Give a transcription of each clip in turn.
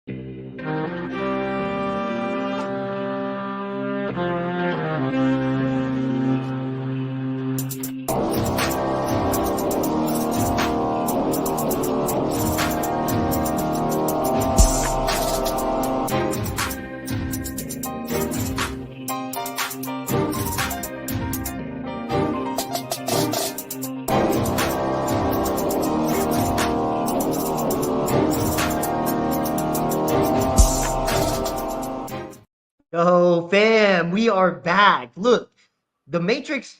Yo, fam, we are back. Look, the Matrix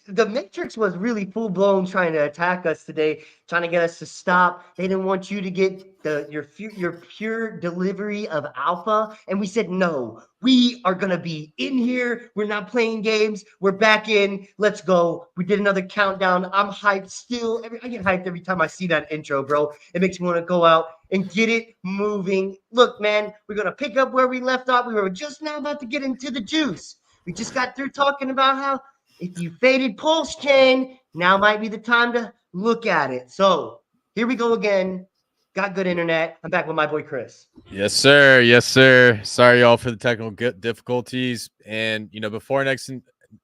was really full blown trying to attack us today, trying to get us to stop. They didn't want you to get your pure delivery of alpha, and we said no. We are gonna be in here. We're not playing games. We're back in. Let's go. We did another countdown. I'm hyped still. I get hyped every time I see that intro, bro. It makes me want to go out and get it moving. Look, man, we're gonna pick up where we left off. We were just now about to get into the juice. We just got through talking about how if you faded Pulsechain, now might be the time to look at it. So here we go again. Got good internet. I'm back with my boy Kris. Yes, sir. Yes, sir. Sorry, y'all, for the technical difficulties. And before I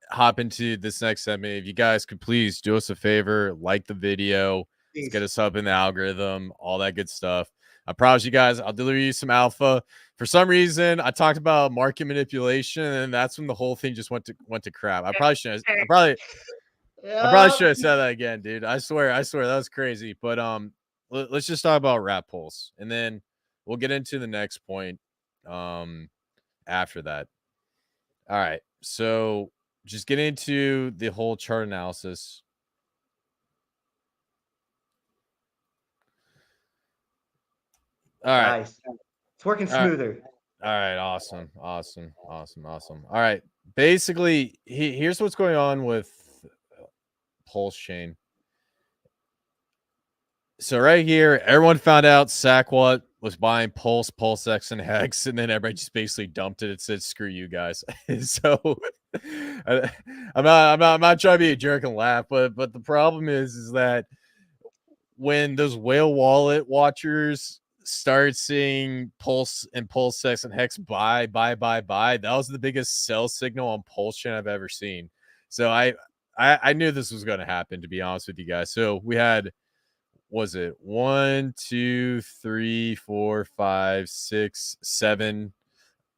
hop into this next segment, if you guys could please do us a favor, like the video, let's get us up in the algorithm, all that good stuff. I promise you guys, I'll deliver you some alpha. For some reason, I talked about market manipulation, and that's when the whole thing just went to crap. I probably shouldn't. I probably should have said that again, dude. I swear, that was crazy. But let's just talk about Rat Pulse, and then we'll get into the next point after that. All right, so just get into the whole chart analysis. All right. Nice. It's working smoother. All right. Awesome. All right. Basically, here's what's going on with Pulsechain. So right here, everyone found out SackWhat was buying Pulsex, and Hex, and then everybody just basically dumped it and said, "Screw you guys." So I'm not trying to be a jerk and laugh, but the problem is that when those whale wallet watchers start seeing Pulse and Pulsex and Hex buy, that was the biggest sell signal on Pulsechain I've ever seen. So I knew this was going to happen, to be honest with you guys. So we had, was it 1, 2, 3, 4, 5, 6, 7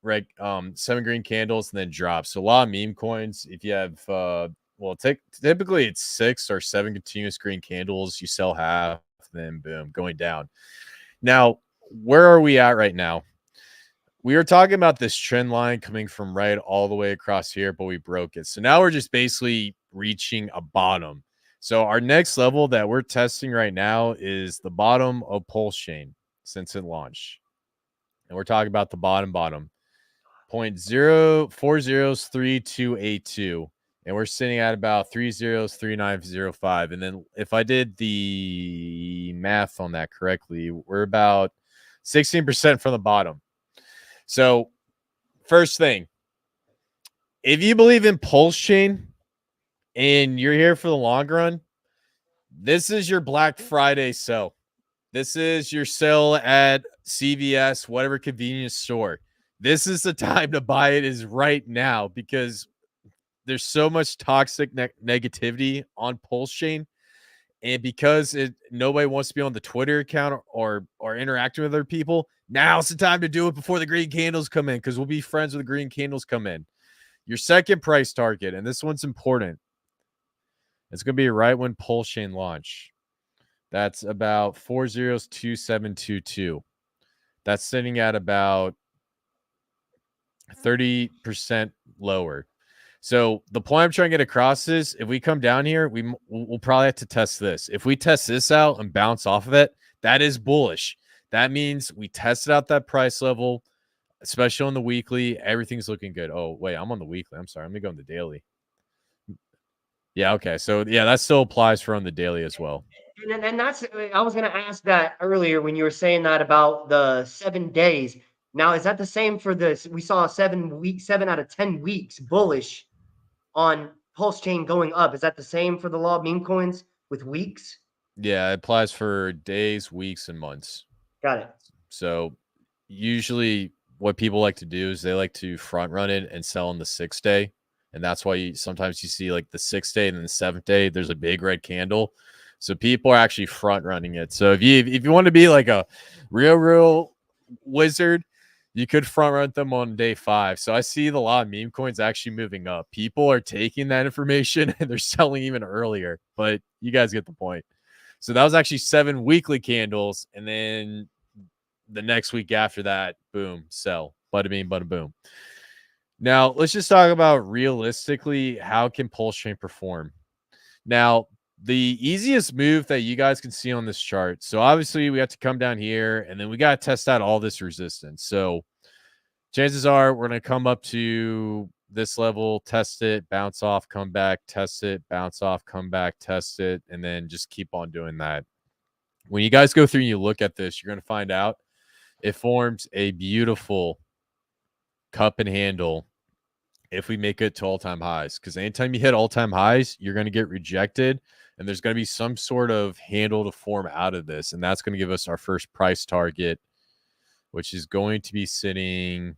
red 7 green candles and then drops. So a lot of meme coins. If you have typically it's 6 or 7 continuous green candles, you sell half, then boom, going down. Now, where are we at right now? We were talking about this trend line coming from right all the way across here, but we broke it. So now we're just basically reaching a bottom. So our next level that we're testing right now is the bottom of Pulsechain since it launched. And we're talking about the bottom 0.04038282. And we're sitting at about 303905. And then if I did the math on that correctly, we're about 16% from the bottom. So first thing, if you believe in Pulsechain and you're here for the long run, this is your Black Friday sell. This is your sale at CVS, whatever convenience store. This is the time to buy it, is right now, because there's so much toxic negativity on Pulsechain, and because nobody wants to be on the Twitter account or interacting with other people, now's the time to do it before the green candles come in, because we'll be friends when the green candles come in. Your second price target, and this one's important, it's going to be right when Pulsechain launch. That's about 402722. That's sitting at about 30% lower. So the point I'm trying to get across is, if we come down here, we'll probably have to test this. If we test this out and bounce off of it, that is bullish. That means we tested out that price level, especially on the weekly. Everything's looking good. Oh, wait, I'm on the weekly. I'm sorry. I'm going to go on the daily. Yeah, okay. So, yeah, that still applies for on the daily as well. And that's, I was going to ask that earlier when you were saying that about the 7 days. Now, is that the same for this? We saw 7 out of 10 weeks bullish on Pulsechain going up. Is that the same for the law of meme coins with weeks? Yeah, it applies for days, weeks, and months. Got it. So usually what people like to do is they like to front run it and sell on the 6th day. And that's why sometimes you see like the 6th day and then the 7th day, there's a big red candle. So people are actually front running it. So if you want to be like a real wizard, you could front run them on day 5. So I see a lot of meme coins actually moving up. People are taking that information and they're selling even earlier, but you guys get the point. So that was actually 7 weekly candles. And then the next week after that, boom, sell. Bada bing, bada boom. Now, let's just talk about realistically, how can Pulsechain perform? Now, the easiest move that you guys can see on this chart. So obviously we have to come down here and then we got to test out all this resistance. So chances are we're going to come up to this level, test it, bounce off, come back, test it, bounce off, come back, test it, and then just keep on doing that. When you guys go through and you look at this, you're going to find out it forms a beautiful cup and handle if we make it to all-time highs, because anytime you hit all-time highs, you're going to get rejected, and there's going to be some sort of handle to form out of this, and that's going to give us our first price target, which is going to be sitting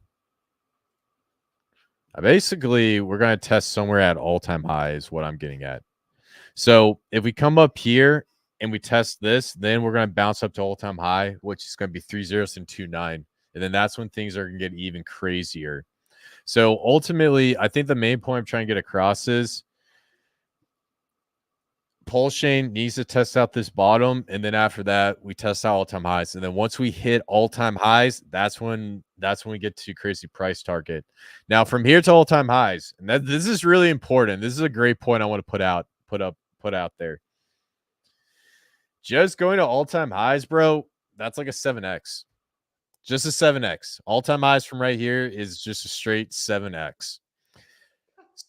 basically, we're going to test somewhere at all-time highs, what I'm getting at. So if we come up here and we test this, then we're going to bounce up to all-time high, which is going to be 3 zeros and 2 9, and then that's when things are going to get even crazier. So ultimately, I think the main point I'm trying to get across is Pulsechain needs to test out this bottom, and then after that, we test out all-time highs. And then once we hit all-time highs, that's when we get to crazy price target. Now, from here to all-time highs, and this is really important. This is a great point I want to put out there. Just going to all-time highs, bro, that's like a 7x. Just a 7x. All-time highs from right here is just a straight 7x.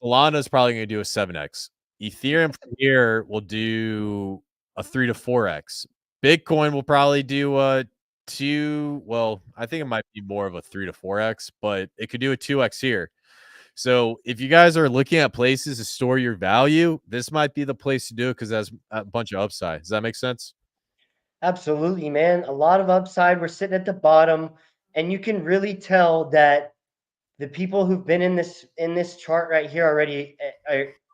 Solana is probably going to do a 7x. Ethereum from here will do a 3 to 4x. Bitcoin will probably do a 2. Well, I think it might be more of a 3 to 4x, but it could do a 2x here. So if you guys are looking at places to store your value, this might be the place to do it because it has a bunch of upside. Does that make sense? Absolutely, man. A lot of upside. We're sitting at the bottom, and you can really tell that the people who've been in this chart right here already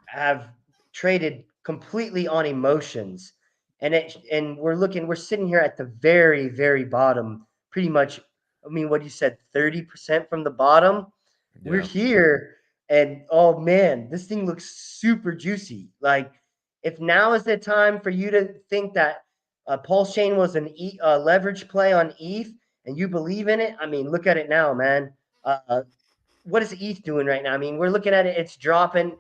have traded completely on emotions, and we're sitting here at the very bottom, pretty much. I mean, what you said, 30% from the bottom. We're Yeah. here, and oh man, this thing looks super juicy. Like, if now is the time for you to think that Pulsechain was an leverage play on ETH, and you believe in it, I mean, look at it now, man. What is ETH doing right now? I mean, we're looking at it; it's dropping.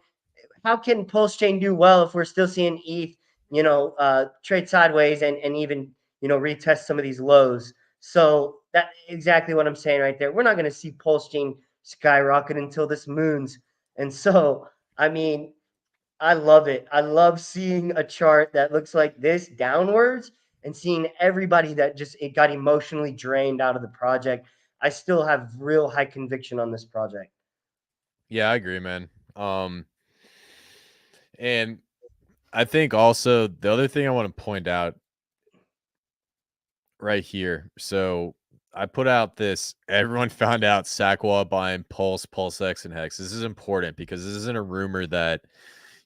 How can Pulsechain do well if we're still seeing ETH, trade sideways and even retest some of these lows? So that exactly what I'm saying right there. We're not going to see Pulsechain skyrocket until this moons, and so I mean, I love it. I love seeing a chart that looks like this downwards and seeing everybody that just it got emotionally drained out of the project. I still have real high conviction on this project. Yeah, I agree, man. And I think also the other thing I want to point out right here. So I put out this. Everyone found out Sackwa buying PulseX, and Hex. This is important because this isn't a rumor that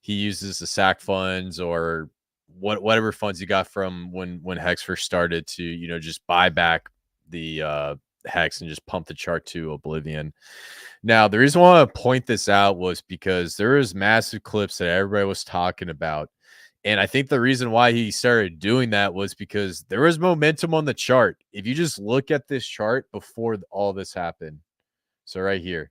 he uses the Sack funds or whatever funds he got from when Hex first started to just buy back the Hex and just pump the chart to oblivion. Now, the reason why I want to point this out was because there was massive clips that everybody was talking about. And I think the reason why he started doing that was because there was momentum on the chart. If you just look at this chart before all this happened. So right here.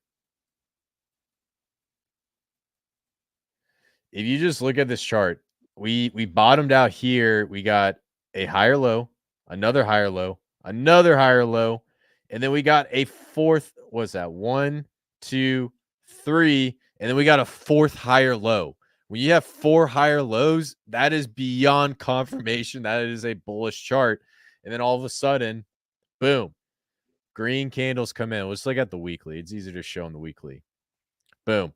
If you just look at this chart, we bottomed out here. We got a higher low, another higher low, another higher low, and then we got a fourth. What's that? 1, 2, 3, and then we got a fourth higher low. When you have 4 higher lows, that is beyond confirmation that it is a bullish chart. And then all of a sudden, boom, green candles come in. Let's look at the weekly. It's easier to show on the weekly. Boom.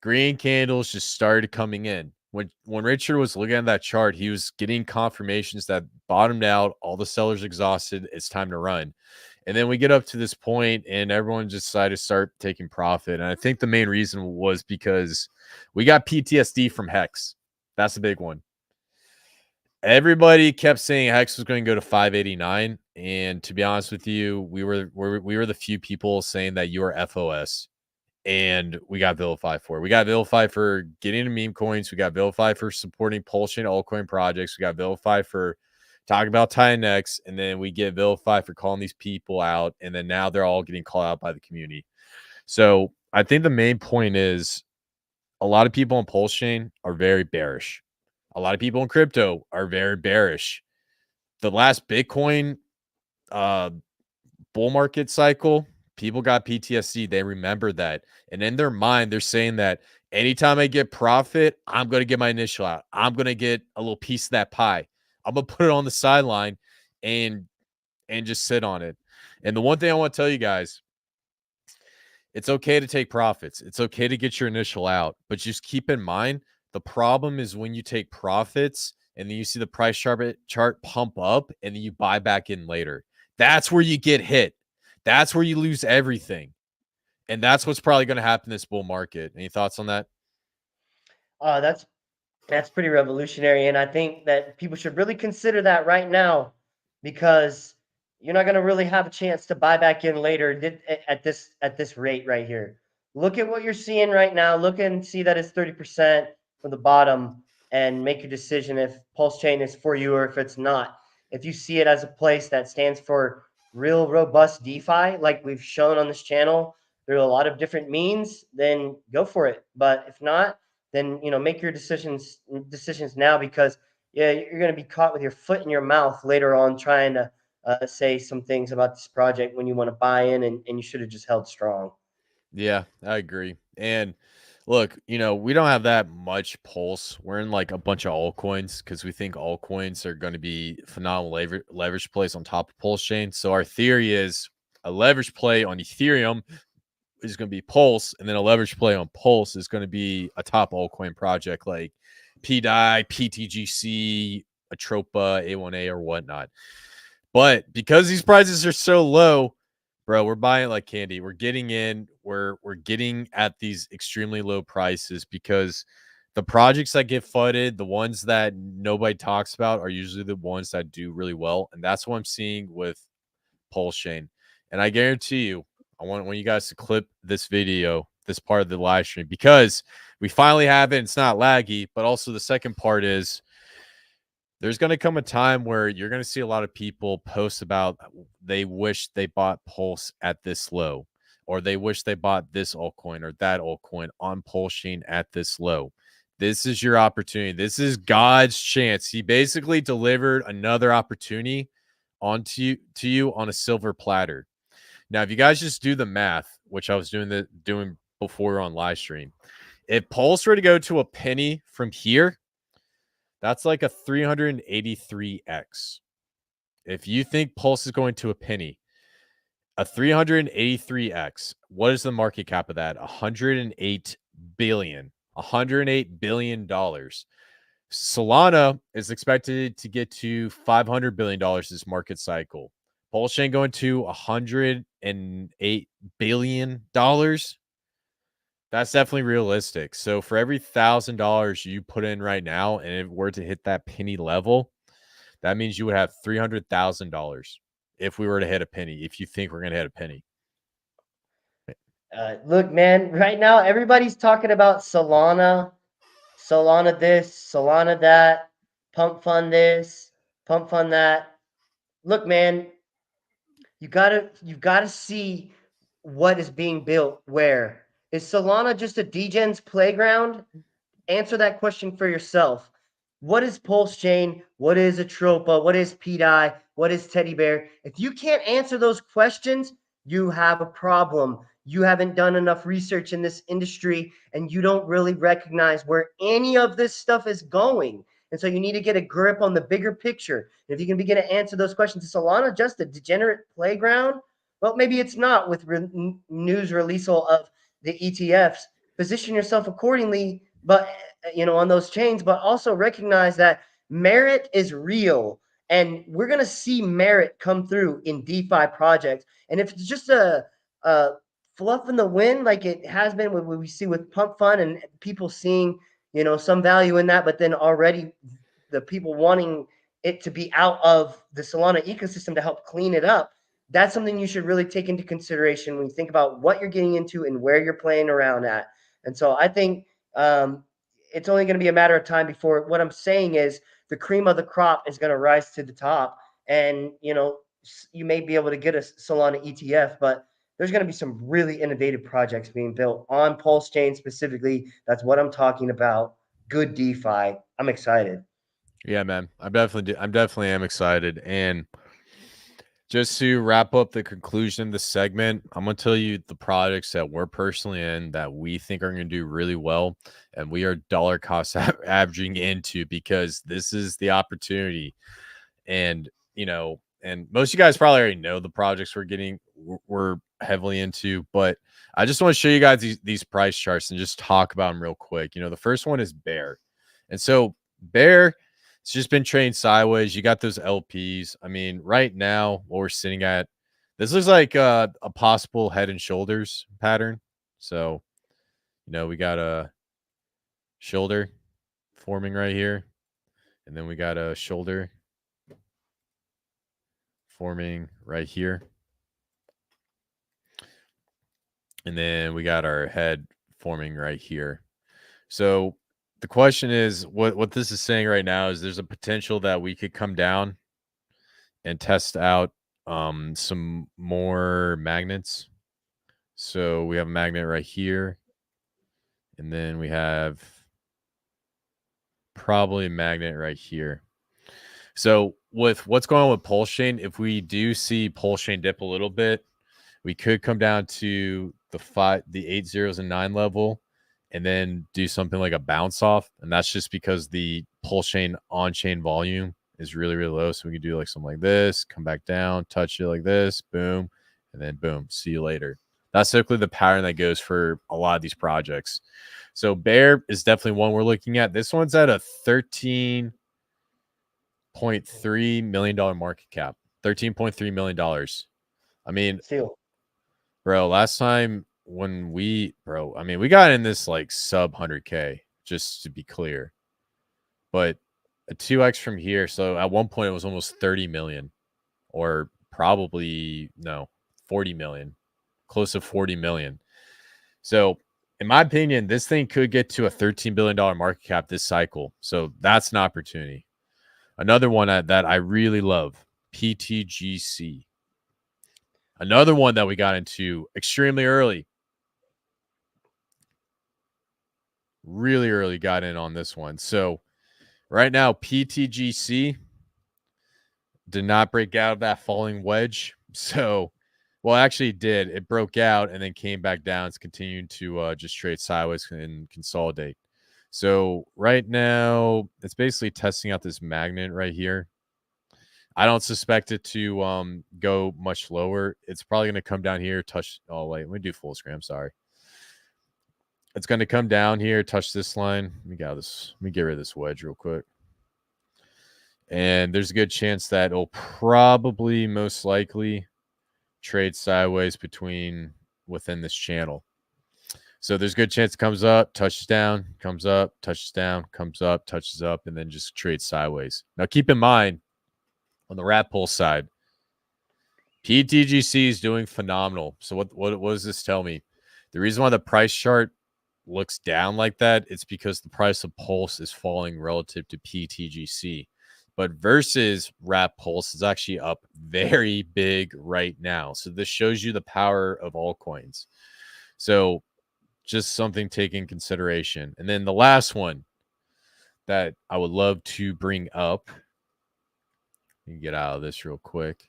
Green candles just started coming in. When Richard was looking at that chart, he was getting confirmations that bottomed out, all the sellers exhausted, it's time to run. And then we get up to this point and everyone just decided to start taking profit. And I think the main reason was because we got PTSD from Hex. That's the big one. Everybody kept saying Hex was going to go to 589. And to be honest with you, we were the few people saying that you are FOS. And we got vilified for it. We got vilified for getting into meme coins. We got vilified for supporting Pulsechain altcoin projects. We got vilified for talking about TinyX, and then we get vilified for calling these people out, and then now they're all getting called out by the community. So I think the main point is a lot of people on Pulsechain are very bearish. A lot of people in crypto are very bearish. The last Bitcoin bull market cycle, people got PTSD. They remember that. And in their mind, they're saying that anytime I get profit, I'm going to get my initial out. I'm going to get a little piece of that pie. I'm going to put it on the sideline and just sit on it. And the one thing I want to tell you guys, it's okay to take profits. It's okay to get your initial out, but just keep in mind, the problem is when you take profits and then you see the price chart pump up and then you buy back in later. That's where you get hit. That's where you lose everything. And that's what's probably going to happen in this bull market. Any thoughts on that? That's pretty revolutionary, and I think that people should really consider that right now, because you're not going to really have a chance to buy back in later at this rate right here. Look at what you're seeing right now. Look and see that it's 30% from the bottom, and make your decision if Pulsechain is for you or if it's not. If you see it as a place that stands for real robust DeFi, like we've shown on this channel, there are a lot of different means, then go for it. But if not, then make your decisions now, because you're going to be caught with your foot in your mouth later on trying to say some things about this project when you want to buy in, and you should have just held strong. Yeah, I agree. And look, we don't have that much pulse. We're in like a bunch of altcoins because we think altcoins are going to be phenomenal leverage plays on top of Pulsechain. So our theory is a leverage play on Ethereum is going to be Pulse, and then a leverage play on Pulse is going to be a top altcoin project like PDI, PTGC, Atropa, A1A, or whatnot. But because these prices are so low, bro, we're buying like candy. We're getting in. We're getting at these extremely low prices because the projects that get flooded, the ones that nobody talks about, are usually the ones that do really well, and that's what I'm seeing with Pulsechain. And I guarantee you, I want you guys to clip this video, this part of the live stream, because we finally have it. It's not laggy, but also the second part is there's going to come a time where you're going to see a lot of people post about they wish they bought Pulse at this low, or they wish they bought this altcoin or that altcoin on Pulsechain at this low. This is your opportunity. This is God's chance. He basically delivered another opportunity onto you on a silver platter. Now, if you guys just do the math, which I was doing before on live stream, if Pulse were to go to a penny from here, that's like a 383x. If you think Pulse is going to a penny, a 383x, what is the market cap of that? 108 billion. $108 billion. Solana is expected to get to $500 billion this market cycle. Pulsechain going to $108 billion. That's definitely realistic. So for every $1,000 you put in right now, and if it were to hit that penny level, that means you would have $300,000 if we were to hit a penny, if you think we're going to hit a penny. Look, man, right now everybody's talking about Solana this, Solana that, pump fund this, pump fund that. Look, man, you've got to see what is being built where. Is Solana just a degen's playground? Answer that question for yourself. What is Pulsechain? What is Atropa? What is PDI? What is Teddy Bear? If you can't answer those questions, you have a problem. You haven't done enough research in this industry, and you don't really recognize where any of this stuff is going. And so you need to get a grip on the bigger picture. And if you can begin to answer those questions, is Solana just a degenerate playground? Well, maybe it's not with news release of the ETFs. Position yourself accordingly, but on those chains, but also recognize that merit is real. And we're going to see merit come through in DeFi projects. And if it's just a fluff in the wind, like it has been what we see with Pump Fund and people seeing, some value in that, but then already the people wanting it to be out of the Solana ecosystem to help clean it up, that's something you should really take into consideration when you think about what you're getting into and where you're playing around at. And so I think it's only going to be a matter of time before what I'm saying is the cream of the crop is going to rise to the top. And, you may be able to get a Solana ETF, but there's going to be some really innovative projects being built on Pulsechain specifically. That's what I'm talking about. Good DeFi. I'm excited. Yeah, man. I'm definitely am excited. And just to wrap up the conclusion of the segment, I'm going to tell you the projects that we're personally in that we think are going to do really well. And we are dollar cost averaging into because this is the opportunity. And, and most of you guys probably already know the projects we're heavily into, but I just want to show you guys these price charts and just talk about them real quick. The first one is Bear. And so Bear, it's just been trading sideways. You got those LPs. I mean, right now, what we're sitting at, this looks like a possible head and shoulders pattern. So, we got a shoulder forming right here. And then we got a shoulder forming right here. And then we got our head forming right here. So the question is, what this is saying right now is there's a potential that we could come down and test out some more magnets. So we have a magnet right here. And then we have probably a magnet right here. So with what's going on with Pulsechain, if we do see Pulsechain dip a little bit, we could come down to the 8 zeros and 9 level and then do something like a bounce off. And that's just because the Pulsechain on-chain volume is really, really low. So we can do like something like this, come back down, touch it like this, boom, and then boom, see you later. That's typically the pattern that goes for a lot of these projects. So Bear is definitely one we're looking at. This one's at a $13.3 million market cap. $13.3 million. I mean, Still. bro, last time we got in this like sub 100K, just to be clear. But a 2x from here. So at one point it was almost 30 million or probably 40 million, close to 40 million. So in my opinion, this thing could get to a $13 billion market cap this cycle. So that's an opportunity. Another one that I really love, PTGC. Another one that we got into extremely early. Really early got in on this one. So right now, PTGC did not break out of that falling wedge. So, well, actually it did. It broke out and then came back down. It's continuing to just trade sideways and consolidate. So right now, it's basically testing out this magnet right here. I don't suspect it to go much lower. It's probably going to come down here, touch. Oh, wait, let me do full screen. I'm sorry. It's going to come down here, touch this line. Let me get rid of this wedge real quick. And there's a good chance that it'll probably most likely trade sideways within this channel. So there's a good chance it comes up, touches down, comes up, touches down, comes up, touches up, and then just trades sideways. Now keep in mind, on the rat pull side, PTGC is doing phenomenal. So what does this tell me? The reason why the price chart looks down like that, it's because the price of Pulse is falling relative to PTGC. But versus Rat Pulse is actually up very big right now. So this shows you the power of altcoins. So just something to take in consideration. And then the last one that I would love to bring up, let me get out of this real quick.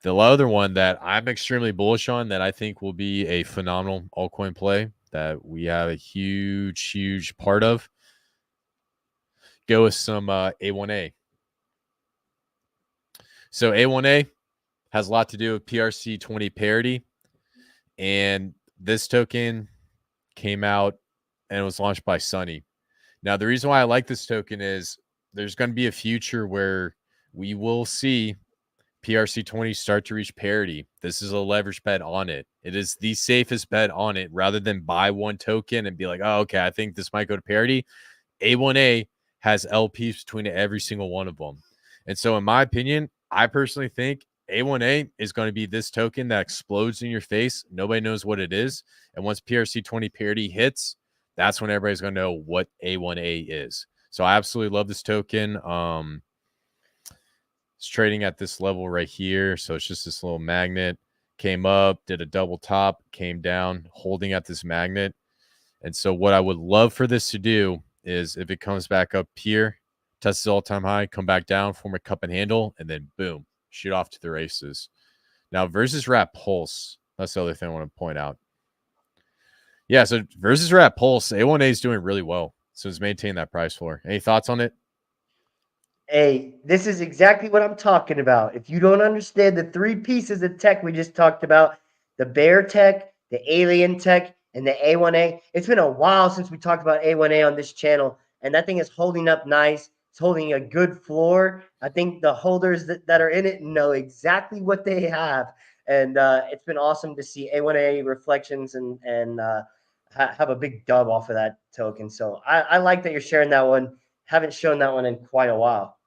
The other one that I'm extremely bullish on that I think will be a phenomenal altcoin play that we have a huge, huge part of. Go with some A1A. So A1A has a lot to do with PRC20 parity. And this token came out and it was launched by Sunny. Now, the reason why I like this token is there's going to be a future where we will see PRC20 start to reach parity. This is a leverage bet on it. It is the safest bet on it rather than buy one token and be like, oh, okay, I think this might go to parity. A1A has LPs between every single one of them. And so, in my opinion, I personally think A1A is going to be this token that explodes in your face. Nobody knows what it is. And once PRC20 parity hits, that's when everybody's going to know what A1A is. So I absolutely love this token. It's trading at this level right here. So it's just this little magnet. Came up, did a double top, came down, holding at this magnet. And so what I would love for this to do is if it comes back up here, tests all-time high, come back down, form a cup and handle, and then boom, shoot off to the races. Now, versus Wrap Pulse, that's the other thing I want to point out. Yeah, so versus Wrap Pulse, A1A is doing really well. So it's maintained that price floor. Any thoughts on it? Hey, this is exactly what I'm talking about. If you don't understand the three pieces of tech we just talked about, the bear tech, the alien tech, and the A1A, it's been a while since we talked about A1A on this channel, and that thing is holding up nice. It's holding a good floor. I think the holders that are in it know exactly what they have, and it's been awesome to see A1A reflections and have a big dub off of that token. So I like that you're sharing that one. Haven't shown that one in quite a while.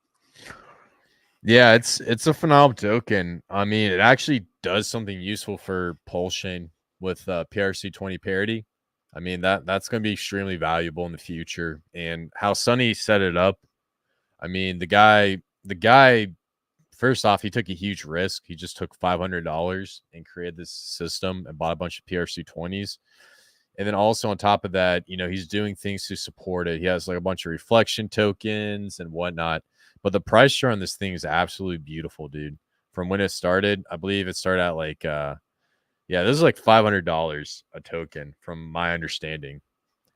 Yeah, it's a phenomenal token. I mean, it actually does something useful for Pulsechain with PRC20 parity. I mean, that's going to be extremely valuable in the future. And how Sonny set it up, I mean, the guy, first off, he took a huge risk. He just took $500 and created this system and bought a bunch of PRC20s. And then also on top of that, you know, he's doing things to support it. He has like a bunch of reflection tokens and whatnot. But the price chart on this thing is absolutely beautiful, dude. From when it started, I believe it started at like yeah, this is like $500 a token from my understanding.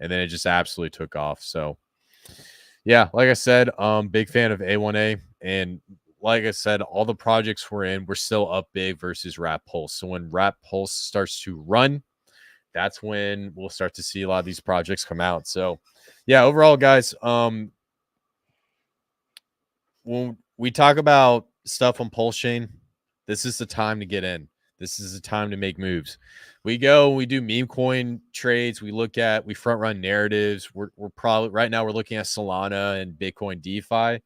And then it just absolutely took off. So yeah, like I said, big fan of A1A. And like I said, all the projects we're in, we're still up big versus Wrap Pulse. So when Wrap Pulse starts to run, that's when we'll start to see a lot of these projects come out. So yeah, overall, guys, when we talk about stuff on Pulsechain, this is the time to get in. This is the time to make moves. We go, we do Memecoin trades. We front run narratives. We're probably right now we're looking at Solana and Bitcoin DeFi.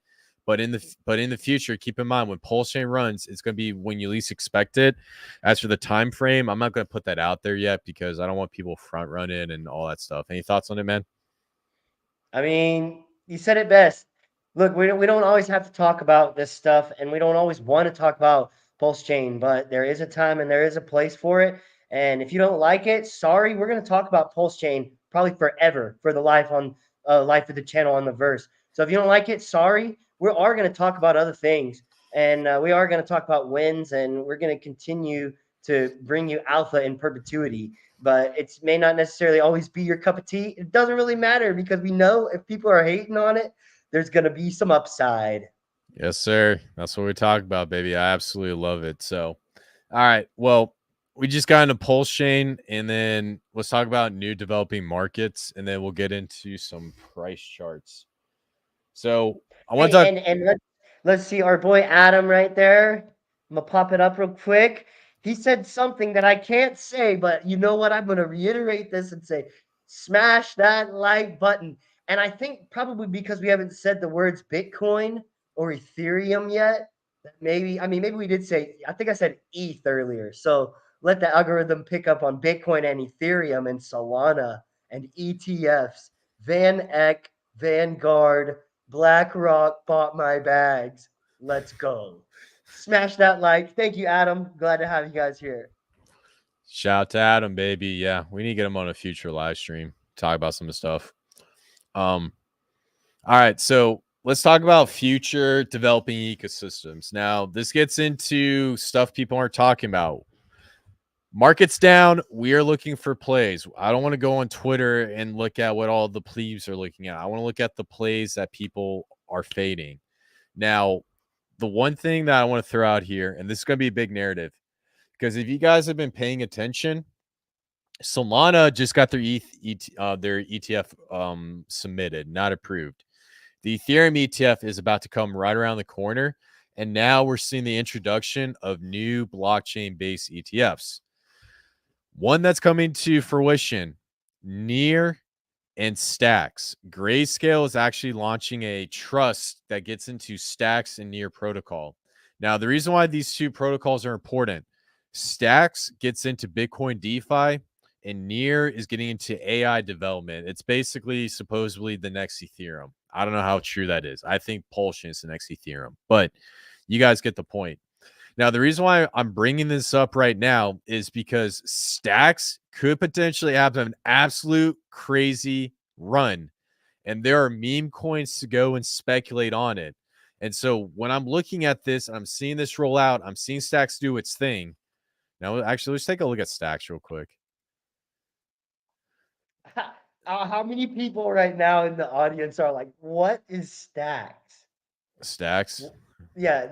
But in the future, keep in mind when Pulsechain runs, it's going to be when you least expect it. As for the time frame, I'm not going to put that out there yet because I don't want people front running and all that stuff. Any thoughts on it, man? I mean, you said it best. Look, we don't always have to talk about this stuff, and we don't always want to talk about Pulsechain, but there is a time and there is a place for it. And if you don't like it, sorry, we're going to talk about Pulsechain probably forever for the life of the channel on the verse. So if you don't like it, sorry, we are going to talk about other things, and we are going to talk about wins, and we're going to continue to bring you alpha in perpetuity, but it may not necessarily always be your cup of tea. It doesn't really matter because we know if people are hating on it, there's going to be some upside. Yes, sir. That's what we talk about, baby. I absolutely love it. So, all right. Well, we just got into Pulsechain, and then let's talk about new developing markets, and then we'll get into some price charts. So, I want to talk. And let's see our boy Adam right there. I'm gonna pop it up real quick. He said something that I can't say, but you know what? I'm gonna reiterate this and say, smash that like button. And I think probably because we haven't said the words Bitcoin or Ethereum yet, maybe we did say, I think I said ETH earlier. So let the algorithm pick up on Bitcoin and Ethereum and Solana and ETFs, Van Eck, Vanguard, BlackRock bought my bags. Let's go. Smash that like. Thank you, Adam. Glad to have you guys here. Shout out to Adam, baby. Yeah, we need to get him on a future live stream. Talk about some of the stuff. All right, so let's talk about future developing ecosystems. Now, this gets into stuff people aren't talking about. Markets down, we are looking for plays. I don't want to go on Twitter and look at what all the plebes are looking at. I want to look at the plays that people are fading. Now, the one thing that I want to throw out here, and this is going to be a big narrative, because if you guys have been paying attention, Solana just got their their ETF submitted, not approved. The Ethereum ETF is about to come right around the corner, And now we're seeing the introduction of new blockchain-based ETFs. One that's coming to fruition, Near and Stacks. Grayscale is actually launching a trust that gets into Stacks and Near protocol. Now, the reason why these two protocols are important, Stacks gets into Bitcoin DeFi, and Near is getting into AI development. It's basically supposedly the next Ethereum. I don't know how true that is. I think Pulsechain is the next Ethereum, but you guys get the point. Now, the reason why I'm bringing this up right now is because Stacks could potentially have an absolute crazy run, and there are meme coins to go and speculate on it. And so when I'm looking at this, I'm seeing this roll out, I'm seeing Stacks do its thing. Now, actually, let's take a look at Stacks real quick. How many people right now in the audience are like, what is Stacks? Stacks? Yeah,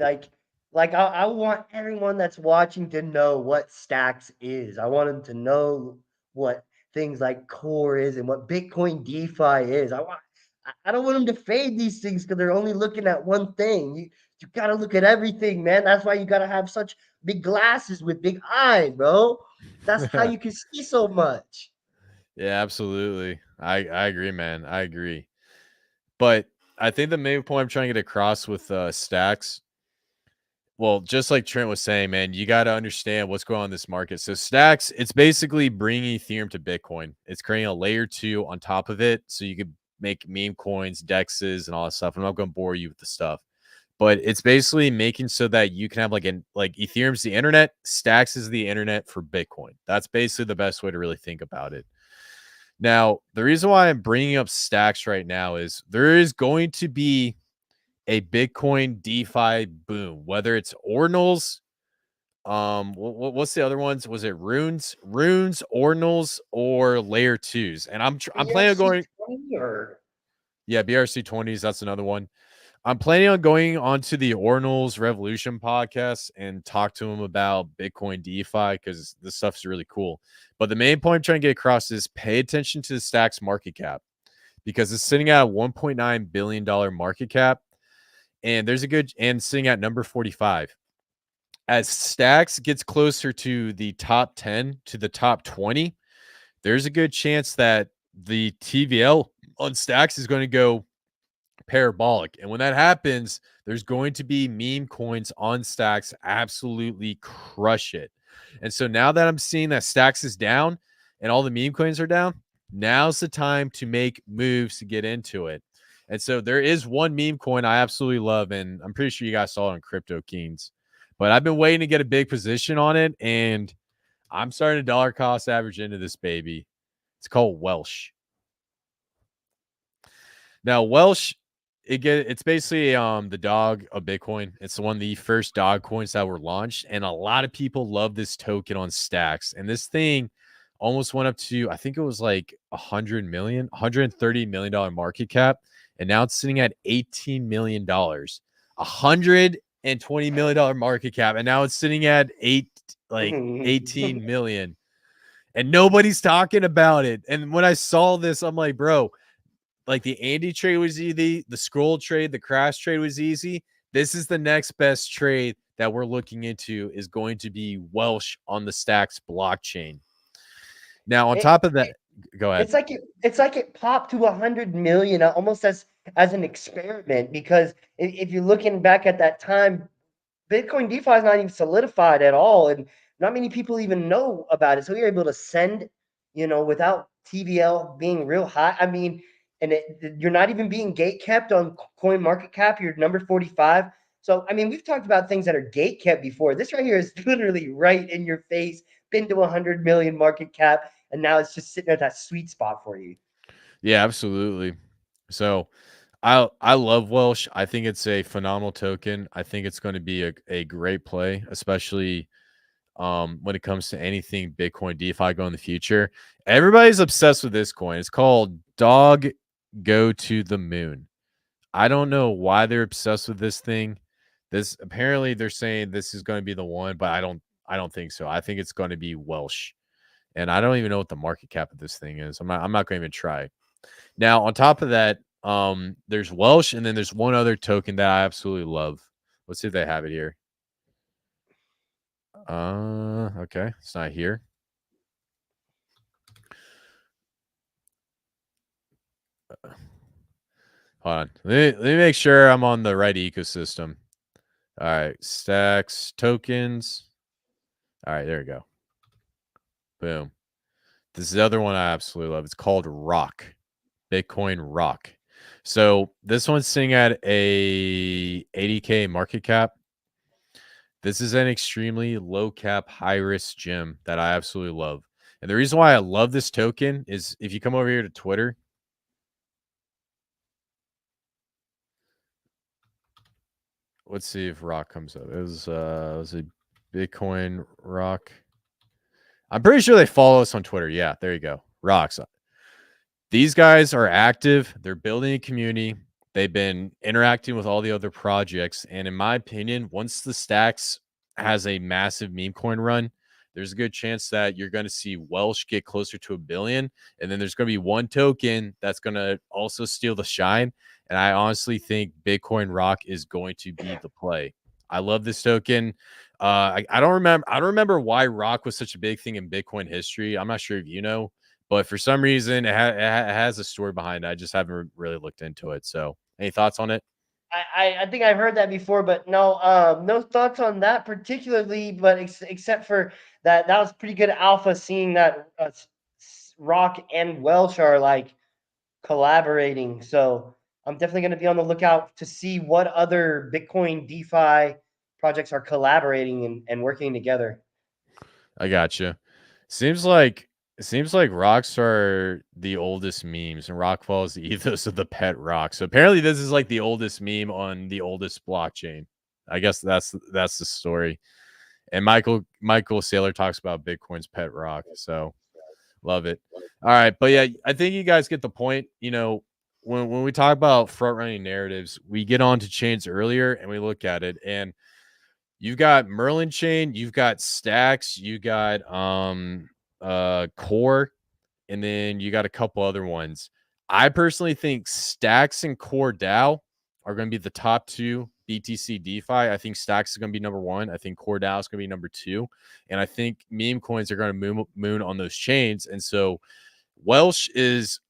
I want everyone that's watching to know what Stacks is. I want them to know what things like Core is and what Bitcoin DeFi is. I don't want them to fade these things because they're only looking at one thing. You gotta look at everything, man. That's why you gotta have such big glasses with big eyes, bro. That's how you can see so much. Yeah, absolutely. I agree, man. I agree. But I think the main point I'm trying to get across with Stacks, well, just like Trent was saying, man, you got to understand what's going on in this market. So Stacks, it's basically bringing Ethereum to Bitcoin. It's creating a layer 2 on top of it, so you could make meme coins, dexes, and all that stuff. I'm not going to bore you with the stuff, but it's basically making so that you can have like Ethereum's the internet, Stacks is the internet for Bitcoin. That's basically the best way to really think about it. Now, the reason why I'm bringing up Stacks right now is there is going to be a Bitcoin DeFi boom, whether it's ordinals, what's the other ones? Was it runes, ordinals, or layer 2s? And I'm planning on going, yeah, BRC20s. That's another one. I'm planning on going onto the Ordinals Revolution podcast and talk to them about Bitcoin DeFi because this stuff's really cool. But the main point I'm trying to get across is pay attention to the Stacks market cap because it's sitting at a $1.9 billion market cap. And there's a good, and sitting at number 45. As Stacks gets closer to the top 10 to the top 20, there's a good chance that the TVL on Stacks is going to go parabolic. And when that happens, there's going to be meme coins on Stacks absolutely crush it. And so now that I'm seeing that Stacks is down and all the meme coins are down, now's the time to make moves to get into it. And so there is one meme coin I absolutely love, and I'm pretty sure you guys saw it on Crypto Kings. But I've been waiting to get a big position on it, and I'm starting to dollar cost average into this baby. It's called Welsh. Now, Welsh, it's basically the dog of Bitcoin. It's one of the first dog coins that were launched, and a lot of people love this token on Stacks. And this thing almost went up to, I think it was like $130 million market cap, and now it's sitting at $18 million. $120 million market cap, and now it's sitting at 18 million. And nobody's talking about it. And when I saw this, I'm like, bro, like the Andy trade was easy, the scroll trade, the crash trade was easy. This is the next best trade that we're looking into is going to be Welsh on the Stacks blockchain. Now, on top of that, go ahead. It's like it popped to 100 million almost as an experiment, because if you're looking back at that time, Bitcoin DeFi is not even solidified at all, and not many people even know about it. So you're able to send, without TVL being real high. I mean, and you're not even being gate kept on Coin Market Cap. You're number 45. So I mean, we've talked about things that are gate kept before. This right here is literally right in your face. Been to 100 million market cap, and now it's just sitting at that sweet spot for you. Yeah, absolutely. So I love Welsh. I think it's a phenomenal token. I think it's going to be a great play, especially when it comes to anything Bitcoin DeFi go in the future. Everybody's obsessed with this coin. It's called Dog Go to the Moon. I don't know why they're obsessed with this thing. This apparently they're saying this is going to be the one, but I don't think so. I think it's going to be Welsh. And I don't even know what the market cap of this thing is. I'm not going to even try. Now, on top of that, there's Welsh, and then there's one other token that I absolutely love. Let's see if they have it here. Okay, it's not here. Hold on. Let me make sure I'm on the right ecosystem. All right, stacks, tokens. All right, there we go. Boom. This is the other one I absolutely love. It's called Rock. Bitcoin Rock. So this one's sitting at a 80K market cap. This is an extremely low cap, high risk gem that I absolutely love. And the reason why I love this token is if you come over here to Twitter, let's see if Rock comes up. It was a Bitcoin Rock. I'm pretty sure they follow us on Twitter. Yeah, there you go. Rocks. These guys are active. They're building a community. They've been interacting with all the other projects. And in my opinion, once the Stacks has a massive meme coin run, there's a good chance that you're going to see Welsh get closer to 1 billion. And then there's going to be one token that's going to also steal the shine. And I honestly think Bitcoin Rock is going to be the play. I love this token. I don't remember why Rock was such a big thing in Bitcoin history. I'm not sure if you know, but for some reason it has a story behind it. I just haven't really looked into it. So any thoughts on it? I think I've heard that before, but no, no thoughts on that particularly. But except for that was pretty good alpha. Seeing that Rock and Welsh are like collaborating, so I'm definitely going to be on the lookout to see what other Bitcoin DeFi projects are collaborating and working together. I gotcha. Seems like rocks are the oldest memes, and rock follows the ethos of the pet rock. So apparently, this is like the oldest meme on the oldest blockchain. I guess that's the story. And Michael Saylor talks about Bitcoin's pet rock. So love it. All right, but yeah, I think you guys get the point. You know, when we talk about front running narratives, we get on to chains earlier and we look at it, and you've got Merlin chain, you've got Stacks, you got Core, and then you got a couple other ones. I personally think Stacks and Core DAO are going to be the top two BTC DeFi. I think Stacks is going to be number one. I think Core DAO is going to be number two. And I think meme coins are going to moon on those chains. And so Welsh is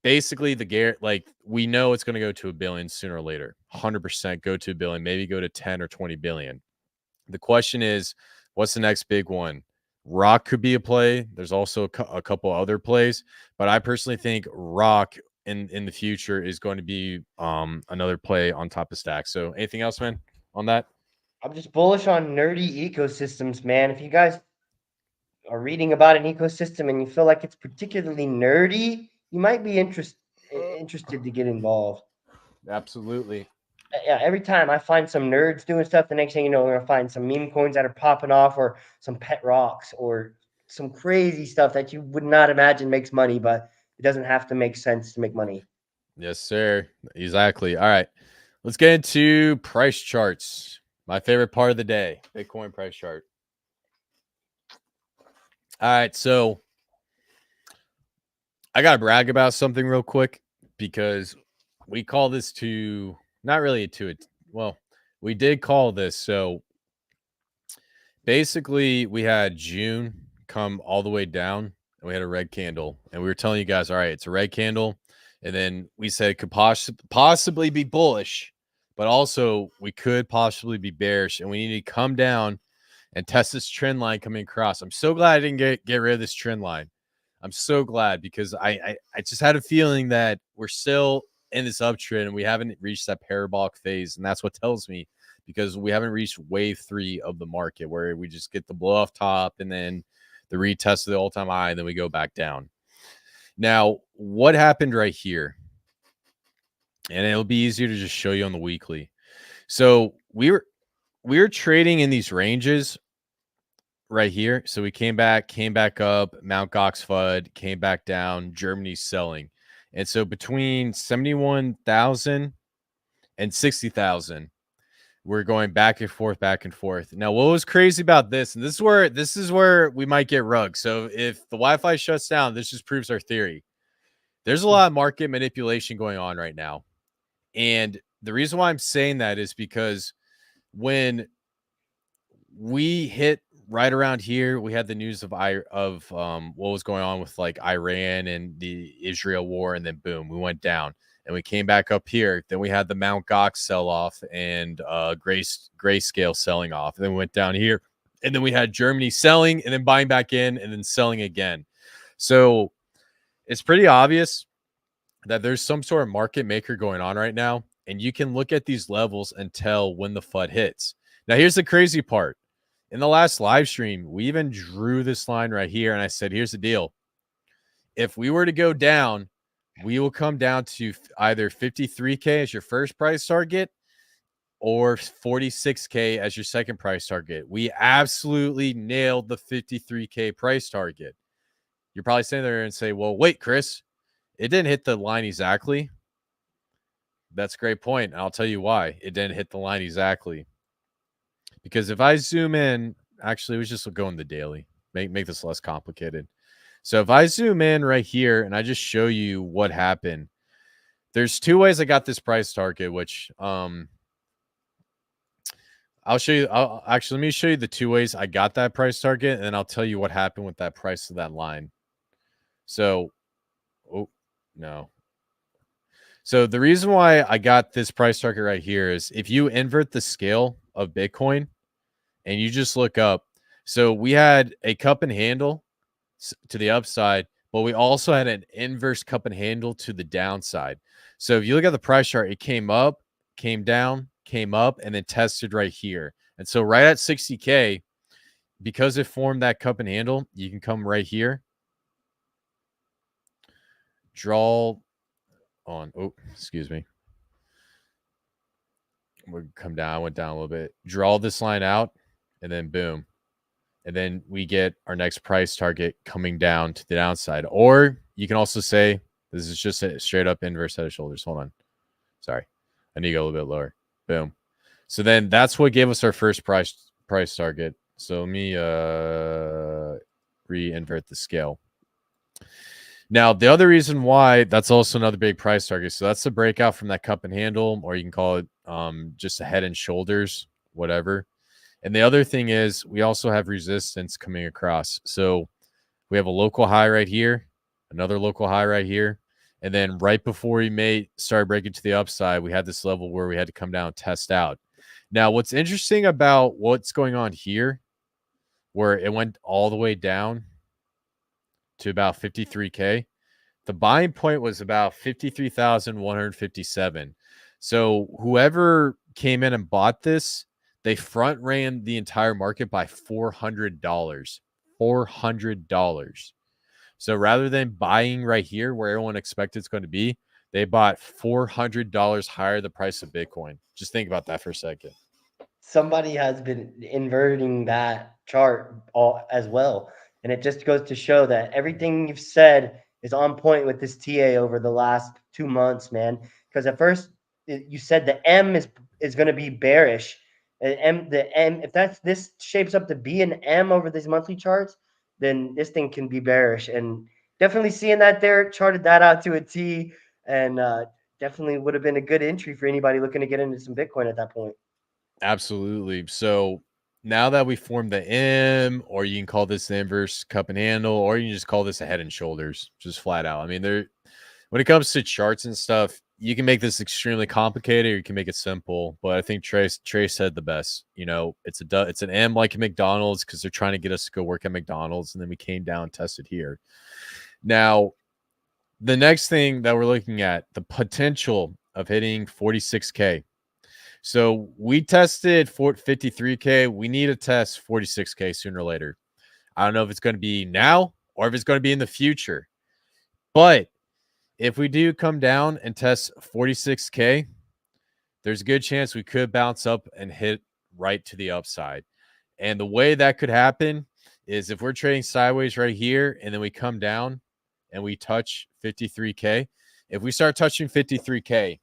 basically like we know it's going to go to 1 billion sooner or later. 100% go to 1 billion, maybe go to 10 or 20 billion. The question is, what's the next big one? Rock could be a play. There's also a couple other plays, but I personally think Rock in the future is going to be another play on top of Stack. So anything else, man, on that? I'm just bullish on nerdy ecosystems, man. If you guys are reading about an ecosystem and you feel like it's particularly nerdy, you might be interested to get involved. Absolutely. Yeah, every time I find some nerds doing stuff, the next thing you know, we're gonna find some meme coins that are popping off, or some pet rocks, or some crazy stuff that you would not imagine makes money, but it doesn't have to make sense to make money. Yes, sir. Exactly. All right. Let's get into price charts. My favorite part of the day, Bitcoin price chart. All right. So I got to brag about something real quick because we call this to not really to it. Well, we did call this. So basically, we had June come all the way down and we had a red candle. And we were telling you guys, all right, it's a red candle. And then we said it could possibly be bullish, but also we could possibly be bearish. And we need to come down and test this trend line coming across. I'm so glad I didn't get rid of this trend line. I'm so glad because I just had a feeling that we're still in this uptrend and we haven't reached that parabolic phase. And that's what tells me, because we haven't reached wave 3 of the market where we just get the blow off top and then the retest of the all-time high and then we go back down. Now, what happened right here? And it'll be easier to just show you on the weekly. So we were trading in these ranges right here. So we came back up, Mount Gox FUD, came back down, Germany's selling. And so between 71,000 and 60,000, we're going back and forth, back and forth. Now, what was crazy about this, and this is where we might get rugged. So if the Wi-Fi shuts down, this just proves our theory. There's a lot of market manipulation going on right now. And the reason why I'm saying that is because when we hit right around here, we had the news of what was going on with like Iran and the Israel war, and then boom, we went down. And we came back up here. Then we had the Mount Gox sell off and Grayscale selling off. And then we went down here. And then we had Germany selling and then buying back in and then selling again. So it's pretty obvious that there's some sort of market maker going on right now. And you can look at these levels and tell when the FUD hits. Now, here's the crazy part. In the last live stream, we even drew this line right here. And I said, here's the deal. If we were to go down, we will come down to either 53K as your first price target or 46K as your second price target. We absolutely nailed the 53K price target. You're probably sitting there and say, well, wait, Kris, it didn't hit the line exactly. That's a great point. I'll tell you why it didn't hit the line exactly. Because if I zoom in, actually, we just go in the daily, make this less complicated. So if I zoom in right here and I just show you what happened, there's two ways I got this price target, which I'll show you. Let me show you the two ways I got that price target, and then I'll tell you what happened with that price of that line. So, oh, no. So the reason why I got this price target right here is if you invert the scale of Bitcoin and you just look up, so we had a cup and handle to the upside, but we also had an inverse cup and handle to the downside. So if you look at the price chart, it came up, came down, came up, and then tested right here. And so right at 60K, because it formed that cup and handle, you can come right here, draw on, oh, excuse me. We'll come down, went down a little bit, draw this line out, and then boom. And then we get our next price target coming down to the downside. Or you can also say, this is just a straight up inverse head and shoulders. Hold on. Sorry. I need to go a little bit lower. Boom. So then that's what gave us our first price target. So let me re-invert the scale. Now, the other reason why that's also another big price target. So that's the breakout from that cup and handle, or you can call it just a head and shoulders, whatever. And the other thing is we also have resistance coming across. So we have a local high right here, another local high right here. And then right before we start breaking to the upside, we had this level where we had to come down and test out. Now, what's interesting about what's going on here, where it went all the way down to about 53K, the buying point was about 53,157. So whoever came in and bought this, they front ran the entire market by $400. $400. So rather than buying right here where everyone expected it's going to be, they bought $400 higher the price of Bitcoin. Just think about that for a second. Somebody has been inverting that chart as well. And it just goes to show that everything you've said is on point with this TA over the last 2 months, man. Because at first you said the M is going to be bearish. And the M, if this shapes up to be an M over these monthly charts, then this thing can be bearish. And definitely seeing that there, charted that out to a T, and definitely would have been a good entry for anybody looking to get into some Bitcoin at that point. Absolutely. So now that we formed the M, or you can call this the inverse cup and handle, or you can just call this a head and shoulders, just flat out. I mean, when it comes to charts and stuff, you can make this extremely complicated, or you can make it simple. But I think Trey said the best. You know, it's an M like a McDonald's, because they're trying to get us to go work at McDonald's, and then we came down and tested here. Now, the next thing that we're looking at, the potential of hitting 46K. So we tested 53K. We need to test 46K sooner or later. I don't know if it's going to be now or if it's going to be in the future. But if we do come down and test 46K, there's a good chance we could bounce up and hit right to the upside. And the way that could happen is if we're trading sideways right here and then we come down and we touch 53K. If we start touching 53K,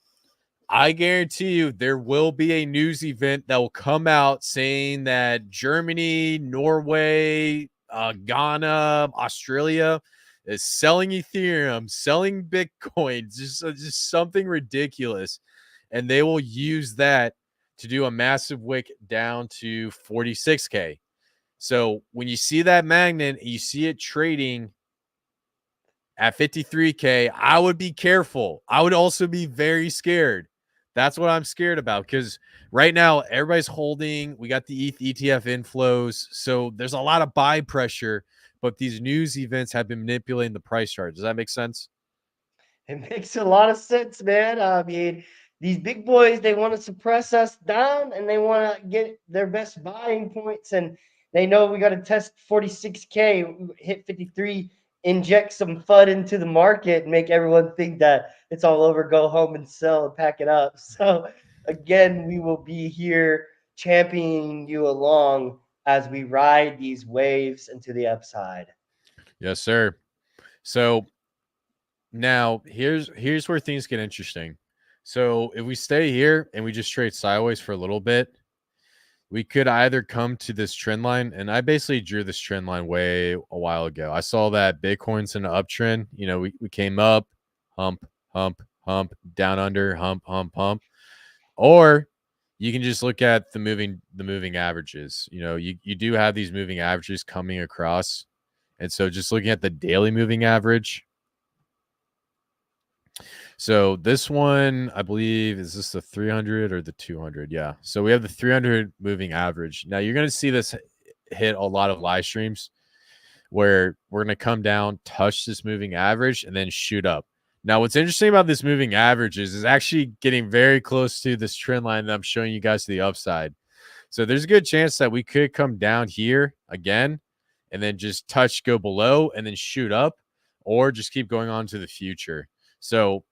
I guarantee you there will be a news event that will come out saying that Germany, Norway, Ghana, Australia is selling Ethereum, selling Bitcoin, just something ridiculous. And they will use that to do a massive wick down to 46K. So when you see that magnet, you see it trading at 53K, I would be careful. I would also be very scared. That's what I'm scared about, because right now everybody's holding. We got the ETH ETF inflows, so there's a lot of buy pressure, but these news events have been manipulating the price chart. Does that make sense? It makes a lot of sense, man. I mean, these big boys, they want to suppress us down and they want to get their best buying points. And they know we got to test 46K, hit 53, inject some FUD into the market and make everyone think that it's all over, go home and sell and pack it up. So, again, we will be here championing you along as we ride these waves into the upside. Yes, sir. So now here's where things get interesting. So if we stay here and we just trade sideways for a little bit, we could either come to this trend line, and I basically drew this trend line way a while ago. I saw that Bitcoin's in an uptrend. You know, we came up, hump, hump, hump, down under, hump, hump, hump. Or you can just look at the moving averages. You know, you do have these moving averages coming across. And so just looking at the daily moving average. So this one, I believe, is this the 300 or the 200? Yeah. So we have the 300 moving average. Now you're going to see this hit a lot of live streams where we're going to come down, touch this moving average, and then shoot up. Now, what's interesting about this moving averages is actually getting very close to this trend line that I'm showing you guys to the upside. So there's a good chance that we could come down here again and then just touch, go below, and then shoot up, or just keep going on to the future. So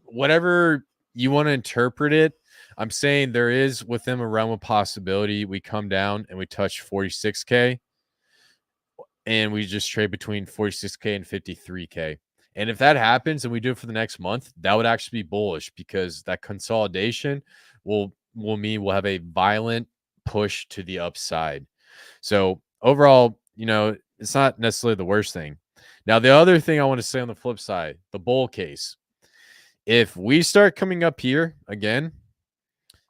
whatever you want to interpret it, I'm saying there is within a realm of possibility we come down and we touch 46K and we just trade between 46K and 53K. And if that happens and we do it for the next month, that would actually be bullish, because that consolidation will mean we'll have a violent push to the upside. So overall, you know, it's not necessarily the worst thing. Now, the other thing I want to say on the flip side, the bull case. If we start coming up here again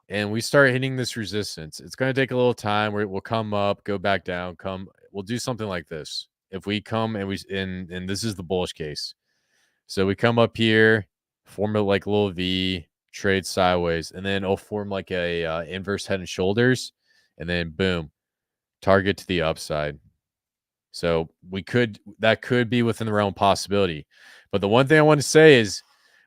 and we start hitting this resistance, it's going to take a little time where it will come up, go back down, we'll do something like this. If we come and this is the bullish case. So we come up here, form it like a little V, trade sideways, and then it'll form like a inverse head and shoulders, and then boom, target to the upside. So that could be within the realm of possibility. But the one thing I want to say is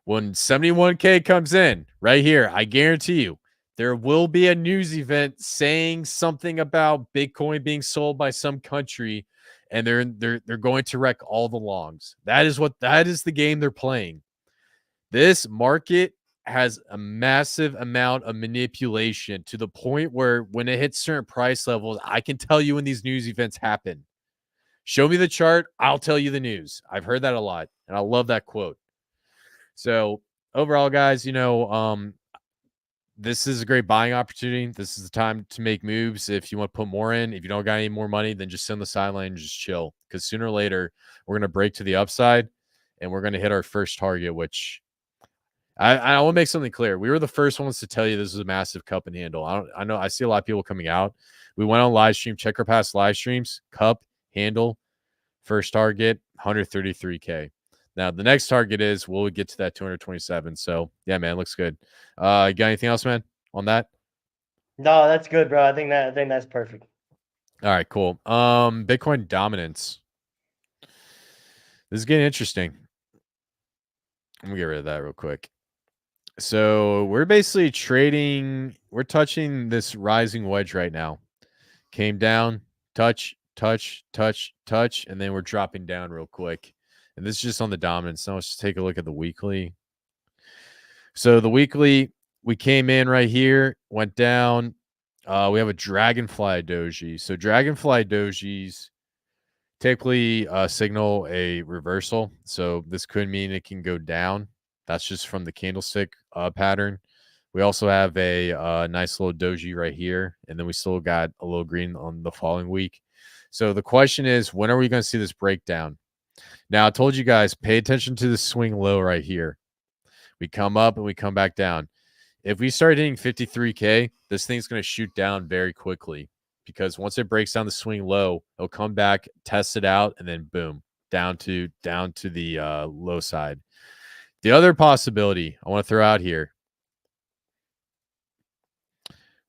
when 71K comes in right here, I guarantee you there will be a news event saying something about Bitcoin being sold by some country, and they're going to wreck all the longs. That is the game they're playing. This market has a massive amount of manipulation to the point where when it hits certain price levels, I can tell you when these news events happen. Show me the chart, I'll tell you the news. I've heard that a lot, and I love that quote. So overall, guys, you know, this is a great buying opportunity. This is the time to make moves. If you want to put more in, if you don't got any more money, then just sit on the sideline and just chill. Because sooner or later, we're going to break to the upside and we're going to hit our first target, which I want to make something clear. We were the first ones to tell you this is a massive cup and handle. I know I see a lot of people coming out. We went on live stream, check our past live streams, cup, handle, first target, 133K. Now, the next target is, will we get to that 227? So, yeah, man, looks good. You got anything else, man, on that? No, that's good, bro. I think that's perfect. All right, cool. Bitcoin dominance. This is getting interesting. Let me get rid of that real quick. So we're basically we're touching this rising wedge right now. Came down, touch, touch, touch, touch, and then we're dropping down real quick. And this is just on the dominance. Now let's just take a look at the weekly. So the weekly, we came in right here, went down. We have a Dragonfly Doji. So Dragonfly Dojis typically signal a reversal. So this could mean it can go down. That's just from the candlestick pattern. We also have a nice little doji right here. And then we still got a little green on the following week. So the question is, when are we going to see this breakdown? Now, I told you guys, pay attention to the swing low right here. We come up and we come back down. If we start hitting 53K, this thing's going to shoot down very quickly because once it breaks down the swing low, it'll come back, test it out, and then boom, down to the low side. The other possibility I want to throw out here.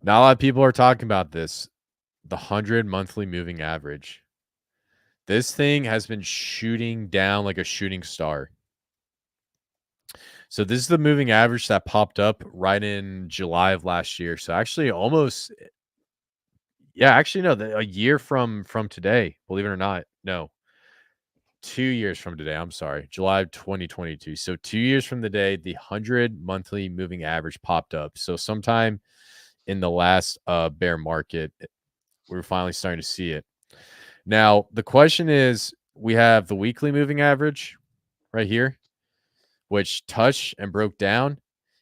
Not a lot of people are talking about this. The 100 monthly moving average. This thing has been shooting down like a shooting star. So this is the moving average that popped up right in July of last year. So actually almost, yeah, actually no, a year from today, believe it or not. No. 2 years from today. I'm sorry. July 2022. So 2 years from the day the 100 monthly moving average popped up. So sometime in the last bear market, we're finally starting to see it. Now, the question is, we have the weekly moving average right here, which touched and broke down.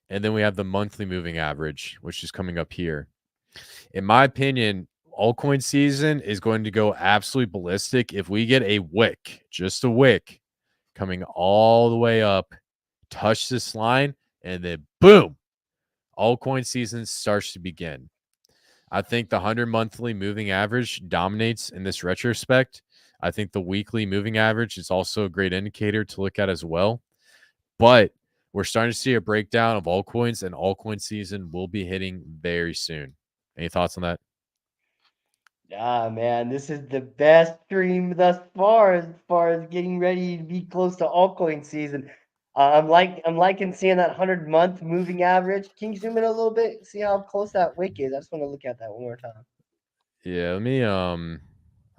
And then we have the monthly moving average, which is coming up here. In my opinion, altcoin season is going to go absolutely ballistic if we get a wick, just a wick, coming all the way up, touch this line, and then boom, altcoin season starts to begin. I think the 100 monthly moving average dominates in this retrospect. I think the weekly moving average is also a great indicator to look at as well. But we're starting to see a breakdown of altcoins, and altcoin season will be hitting very soon. Any thoughts on that? Ah, man, this is the best stream thus far as getting ready to be close to altcoin season. I'm liking seeing that 100-month moving average. Can you zoom in a little bit, see how close that wick is? I just want to look at that one more time. Yeah, let me I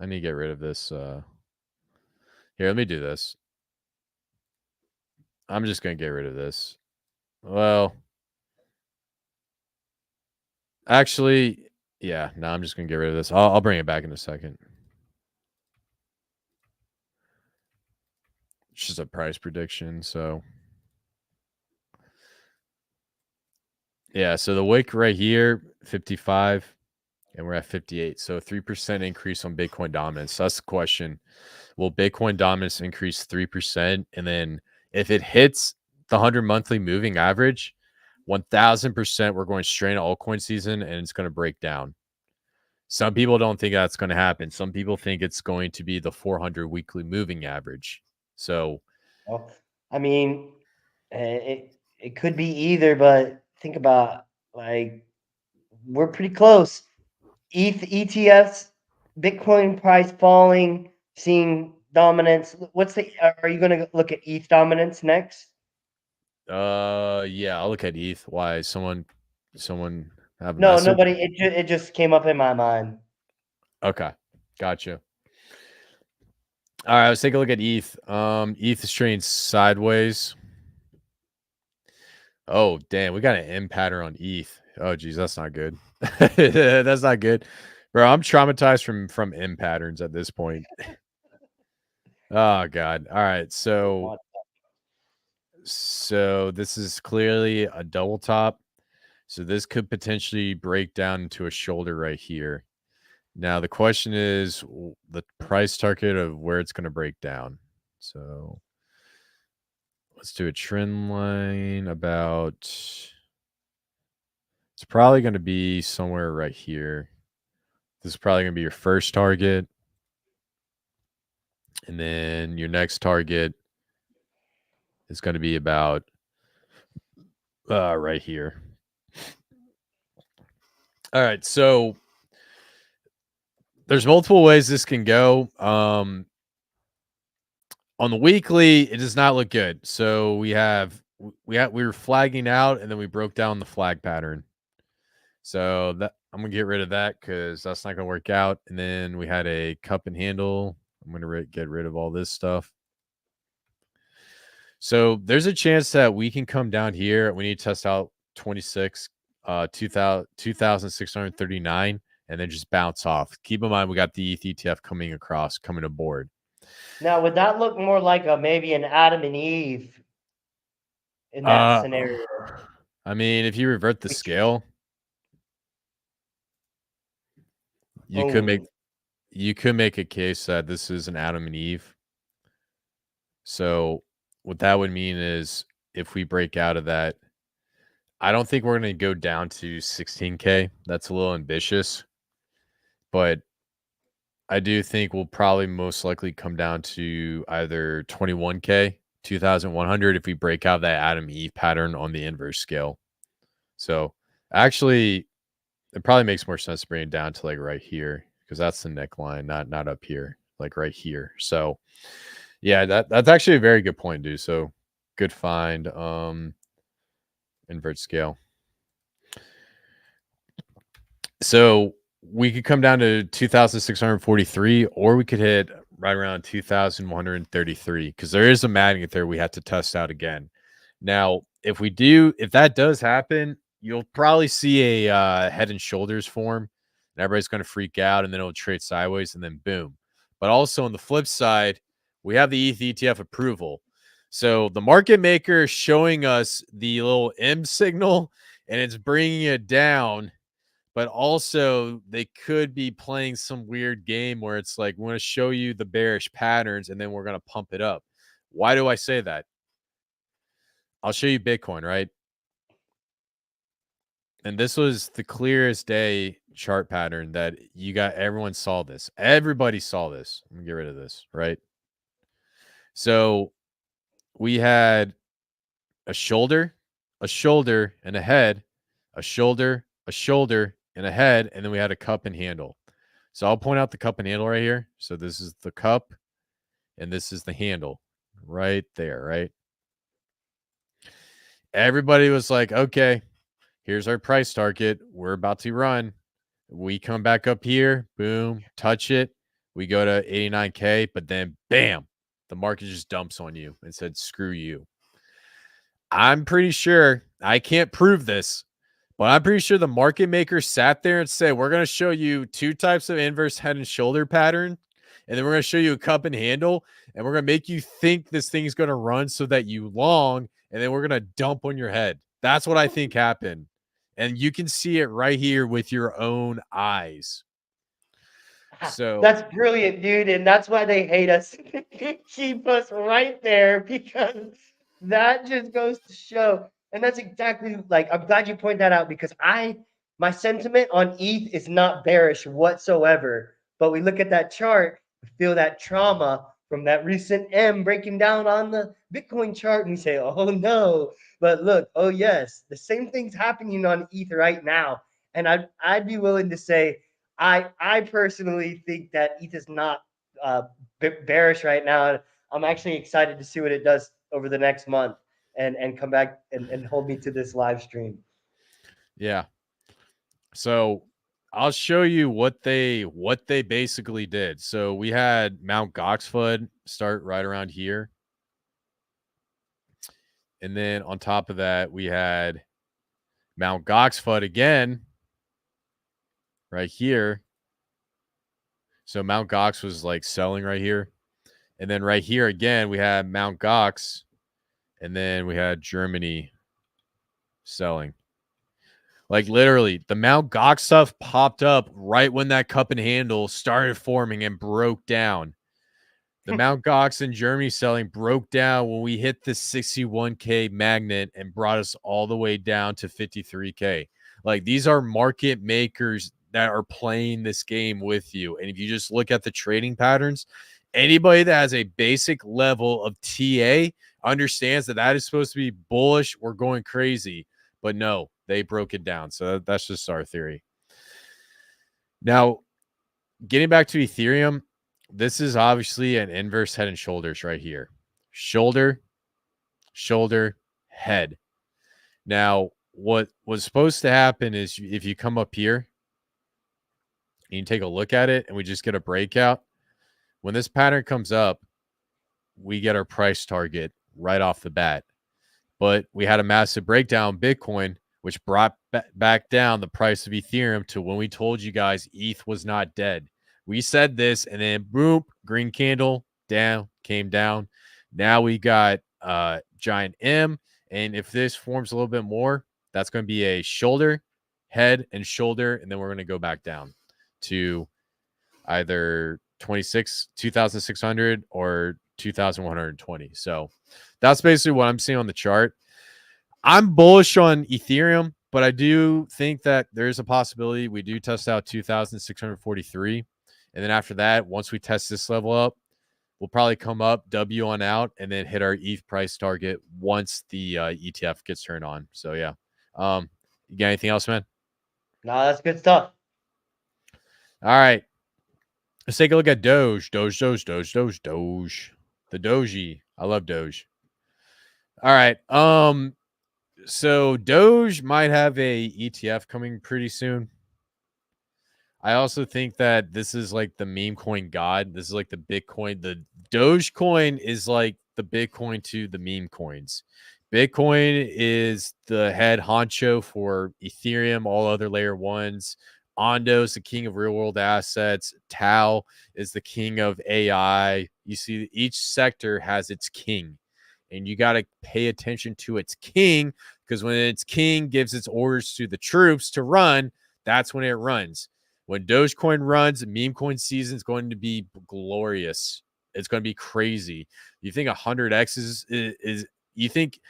need to get rid of this. Here, let me do this. I'm just gonna get rid of this. Well, actually, yeah, no, I'm just gonna get rid of this. I'll bring it back in a second. It's just a price prediction, so yeah, so the wick right here, 55, and we're at 58. So 3% increase on Bitcoin dominance. So that's the question. Will Bitcoin dominance increase 3%? And then if it hits the 100 monthly moving average, 1000% we're going straight into altcoin season and it's going to break down. Some people don't think that's going to happen. Some people think it's going to be the 400 weekly moving average. So, Well, I mean, it could be either, but think about like we're pretty close. ETFs, Bitcoin price falling, seeing dominance. What's the? Are you going to look at ETH dominance next? yeah, I'll look at ETH. Why? Someone have a No, message? nobody. It just came up in my mind. Okay, gotcha. All right, let's take a look at ETH. ETH is trading sideways. Oh, damn, we got an M pattern on ETH. Oh, geez, that's not good. That's not good, bro. I'm traumatized from M patterns at this point. Oh God. All right, so this is clearly a double top. So this could potentially break down into a shoulder right here. Now the question is the price target of where it's going to break down. So let's do a trend line about. It's probably going to be somewhere right here. This is probably going to be your first target. And then your next target is going to be about right here. All right. So there's multiple ways this can go. On the weekly, it does not look good. So we were flagging out and then we broke down the flag pattern. So that I'm gonna get rid of that because that's not gonna work out. And then we had a cup and handle. I'm gonna get rid of all this stuff. So there's a chance that we can come down here. We need to test out 26, 2,639, and then just bounce off. Keep in mind, we got the ETH ETF coming aboard. Now, would that look more like maybe an Adam and Eve in that scenario? I mean, if you revert the scale, you could make a case that this is an Adam and Eve. So what that would mean is if we break out of that, I don't think we're going to go down to 16K. That's a little ambitious, but I do think we'll probably most likely come down to either 21K, 2,100 if we break out that Adam Eve pattern on the inverse scale. So actually, it probably makes more sense to bring it down to like right here because that's the neckline, not up here, like right here. So yeah, that's actually a very good point, dude. So good find. Invert scale. So we could come down to 2,643, or we could hit right around 2,133 because there is a magnet there we have to test out again. Now, if that does happen, you'll probably see a head and shoulders form, and everybody's going to freak out, and then it'll trade sideways, and then boom. But also on the flip side, we have the ETH ETF approval. So the market maker is showing us the little M signal, and it's bringing it down. But also, they could be playing some weird game where it's like, we want to show you the bearish patterns, and then we're going to pump it up. Why do I say that? I'll show you Bitcoin, right? And this was the clearest day chart pattern that everyone saw this. Everybody saw this. Let me get rid of this, right? So we had a shoulder, and a head, a shoulder, and a head, and then we had a cup and handle. So I'll point out the cup and handle right here. So this is the cup, and this is the handle right there, right? Everybody was like, okay, here's our price target. We're about to run. We come back up here, boom, touch it. We go to 89K, but then bam, the market just dumps on you and said, screw you. I'm pretty sure, I can't prove this, but I'm pretty sure the market maker sat there and said, we're going to show you two types of inverse head and shoulder pattern, and then we're going to show you a cup and handle, and we're going to make you think this thing's going to run so that you long, and then we're going to dump on your head. That's what I think happened. And you can see it right here with your own eyes. So that's brilliant, dude. And that's why they hate us. Keep us right there because that just goes to show. And that's exactly like, I'm glad you point that out because my sentiment on ETH is not bearish whatsoever. But we look at that chart, feel that trauma from that recent M breaking down on the Bitcoin chart, and we say, oh no. But look, oh yes, the same thing's happening on ETH right now. And I'd be willing to say, I personally think that ETH is not bearish right now. I'm actually excited to see what it does over the next month and come back and hold me to this live stream. Yeah. So I'll show you what they basically did. So we had Mount Goxford start right around here. And then on top of that, we had Mount Goxford again right here. So Mount Gox was like selling right here. And then right here again, we had Mount Gox. And then we had Germany selling. Like literally, the Mount Gox stuff popped up right when that cup and handle started forming and broke down. The Mount Gox and Germany selling broke down when we hit the 61K magnet and brought us all the way down to 53K. Like these are market makers that are playing this game with you. And if you just look at the trading patterns, anybody that has a basic level of TA understands that that is supposed to be bullish or going crazy. But no, they broke it down. So that's just our theory. Now, getting back to Ethereum, this is obviously an inverse head and shoulders right here. Shoulder, shoulder, head. Now, what was supposed to happen is if you come up here and you take a look at it and we just get a breakout, when this pattern comes up, we get our price target right off the bat. But we had a massive breakdown in Bitcoin, which brought back down the price of Ethereum to when we told you guys ETH was not dead. We said this, and then boom, green candle down, came down. Now we got giant M, and if this forms a little bit more, that's going to be a shoulder, head, and shoulder, and then we're going to go back down to either 2,600 or 2,120. So that's basically what I'm seeing on the chart. I'm bullish on Ethereum, but I do think that there's a possibility we do test out 2,643. And then after that, once we test this level up, we'll probably come up, W on out, and then hit our ETH price target once the ETF gets turned on. So, yeah. You got anything else, man? No, that's good stuff. All right. Let's take a look at Doge. Doge. The Doji. I love Doge. All right. So Doge might have a ETF coming pretty soon. I also think that this is like the meme coin god. This is like the Bitcoin. The Dogecoin is like the Bitcoin to the meme coins. Bitcoin is the head honcho for Ethereum, all other layer ones. Ondo is the king of real world assets. Tau is the king of AI. You see, each sector has its king, and you got to pay attention to its king, because when its king gives its orders to the troops to run, that's when it runs. When Dogecoin runs, meme coin season is going to be glorious. It's going to be crazy. You think 100x is you think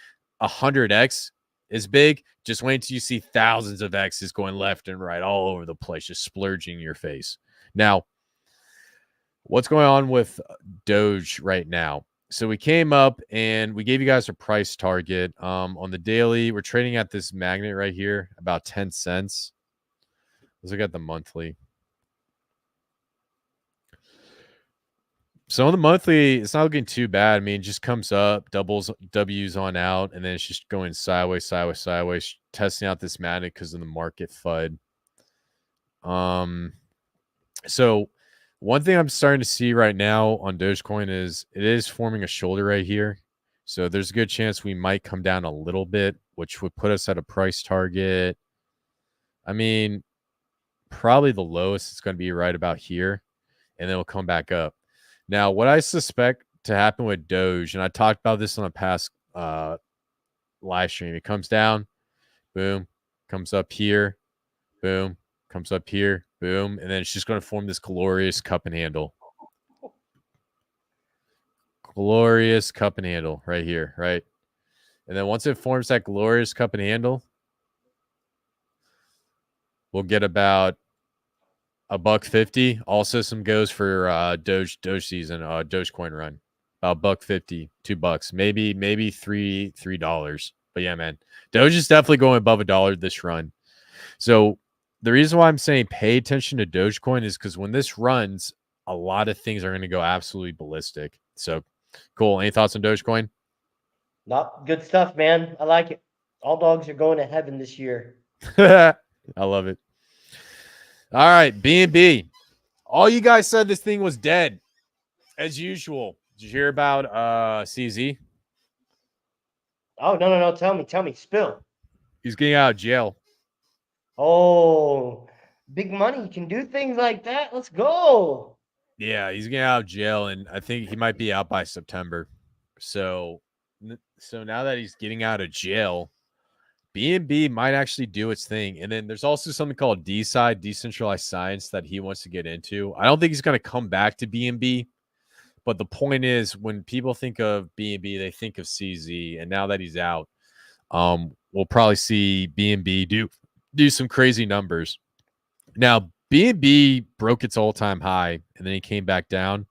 100x is big? Just wait until you see thousands of x's going left and right all over the place, just splurging your face. Now, what's going on with Doge right now? So we came up and we gave you guys a price target. On the daily, we're trading at this magnet right here, about 10 cents. Let's look at the monthly. So on the monthly, it's not looking too bad. I mean, it just comes up, doubles, W's on out, and then it's just going sideways, testing out this magnet because of the market FUD. So one thing I'm starting to see right now on Dogecoin is it is forming a shoulder right here. So there's a good chance we might come down a little bit, which would put us at a price target. I mean, probably the lowest is going to be right about here, and then we'll come back up. Now, what I suspect to happen with Doge, and I talked about this on a past live stream, it comes down, boom, comes up here, boom, comes up here, boom, and then it's just going to form this glorious cup and handle. Glorious cup and handle right here, right? And then once it forms that glorious cup and handle, we'll get about $1.50. Also, some goes for Doge season, Dogecoin run. About $1.50, $2, maybe $3. But yeah, man, Doge is definitely going above $1 this run. So the reason why I'm saying pay attention to Dogecoin is because when this runs, a lot of things are going to go absolutely ballistic. So cool. Any thoughts on Dogecoin? Not good stuff, man. I like it. All dogs are going to heaven this year. I love it. All right, BNB. All you guys said this thing was dead, as usual. Did you hear about CZ? Oh, no. Tell me. Spill. He's getting out of jail. Oh, big money. You can do things like that. Let's go. Yeah, he's getting out of jail, and I think he might be out by September. So now that he's getting out of jail, BNB might actually do its thing. And then there's also something called DeFi, decentralized science, that he wants to get into. I don't think he's going to come back to BNB, but the point is, when people think of BNB, they think of CZ. And now that he's out, we'll probably see BNB do some crazy numbers. Now, BNB broke its all-time high, and then he came back down.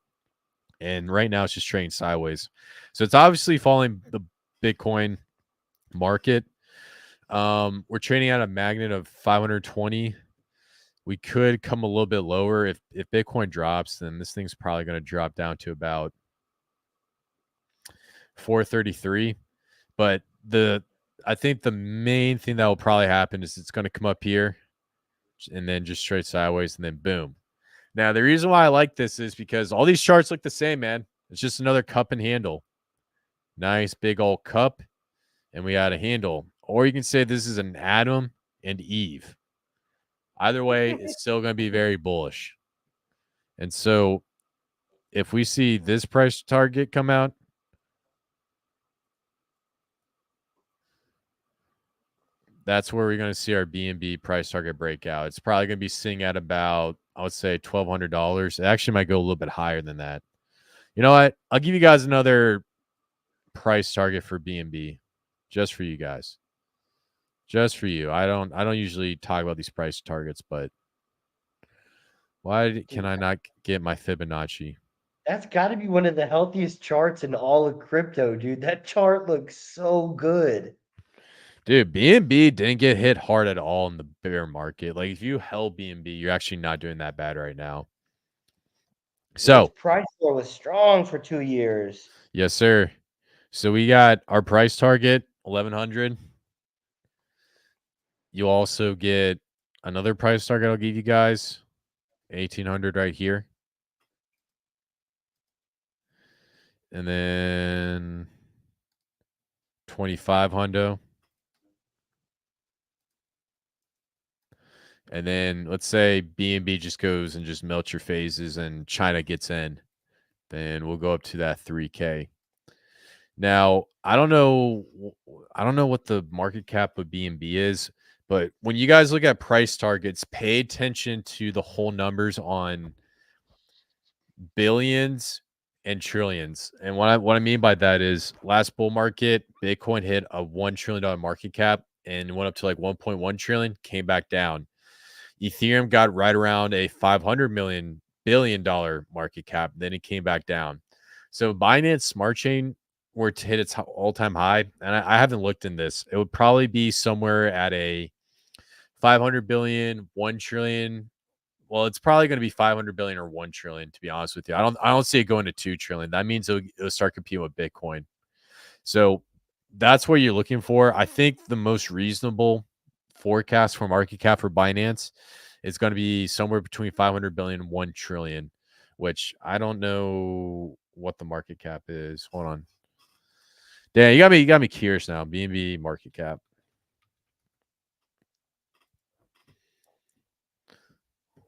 And right now it's just trading sideways. So it's obviously following the Bitcoin market. We're trading at a magnet of 520. We could come a little bit lower. If Bitcoin drops, then this thing's probably going to drop down to about 433. But I think the main thing that will probably happen is it's going to come up here and then just straight sideways and then boom. Now, the reason why I like this is because all these charts look the same, man. It's just another cup and handle. Nice big old cup, and we got a handle. Or you can say this is an Adam and Eve. Either way, it's still going to be very bullish. And so if we see this price target come out, that's where we're going to see our BNB price target breakout. It's probably going to be sitting at about, I would say, $1,200. It actually might go a little bit higher than that. You know what? I'll give you guys another price target for BNB just for you guys. Just for you. I don't usually talk about these price targets, but why can I not get my Fibonacci? That's got to be one of the healthiest charts in all of crypto, dude. That chart looks so good. Dude, BNB didn't get hit hard at all in the bear market. Like if you held BNB, you're actually not doing that bad right now. And its So, price flow was strong for 2 years. yes, sir. So we got our price target 1100. You also get another price target I'll give you guys 1800 right here. And then 25 hundo. And then let's say BNB just goes and just melts your phases and China gets in. Then we'll go up to that 3K. Now, I don't know what the market cap of BNB is, but when you guys look at price targets, pay attention to the whole numbers on billions and trillions. And what I mean by that is last bull market, Bitcoin hit a $1 trillion market cap and went up to like 1.1 trillion, came back down. Ethereum got right around a $500 billion market cap, then it came back down. So Binance Smart Chain were to hit its all-time high, and I haven't looked in this. It would probably be somewhere at a 500 billion, 1 trillion. Well, it's probably going to be 500 billion or 1 trillion, to be honest with you. I don't see it going to 2 trillion. That means it'll start competing with Bitcoin. So that's what you're looking for. I think the most reasonable forecast for market cap for Binance is going to be somewhere between 500 billion and 1 trillion, which I don't know what the market cap is. Hold on. Yeah, you got me curious now. BNB market cap.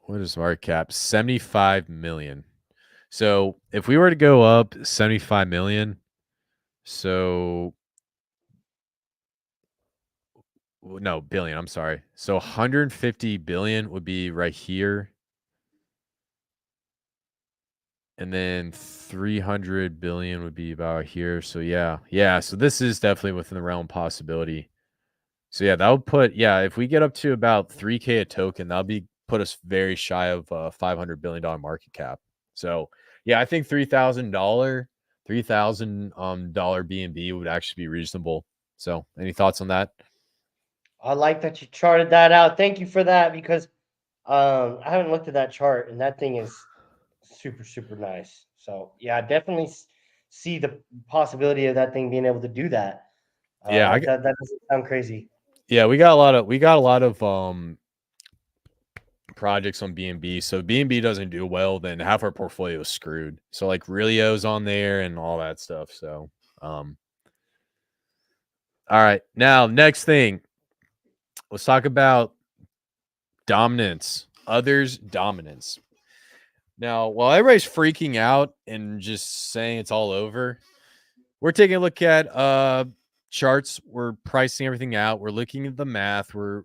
What is market cap? 75 million. So if we were to go up 75 million, so no, billion, I'm sorry. So 150 billion would be right here. And then 300 billion would be about here. So yeah. So this is definitely within the realm of possibility. So yeah, that would put, if we get up to about 3K a token, that'll be put us very shy of $500 billion market cap. So yeah, I think $3,000 BNB would actually be reasonable. So any thoughts on that? I like that you charted that out. Thank you for that because I haven't looked at that chart and that thing is super, super nice. So yeah, I definitely see the possibility of that thing being able to do that. Yeah, That doesn't sound crazy. yeah, we got a lot of projects on BNB. So BNB doesn't do well, then half our portfolio is screwed. So like Realio's on there and all that stuff. So all right. Now, next thing. Let's talk about dominance. Others' dominance. Now, while everybody's freaking out and just saying it's all over, we're taking a look at charts. We're pricing everything out. We're looking at the math. We're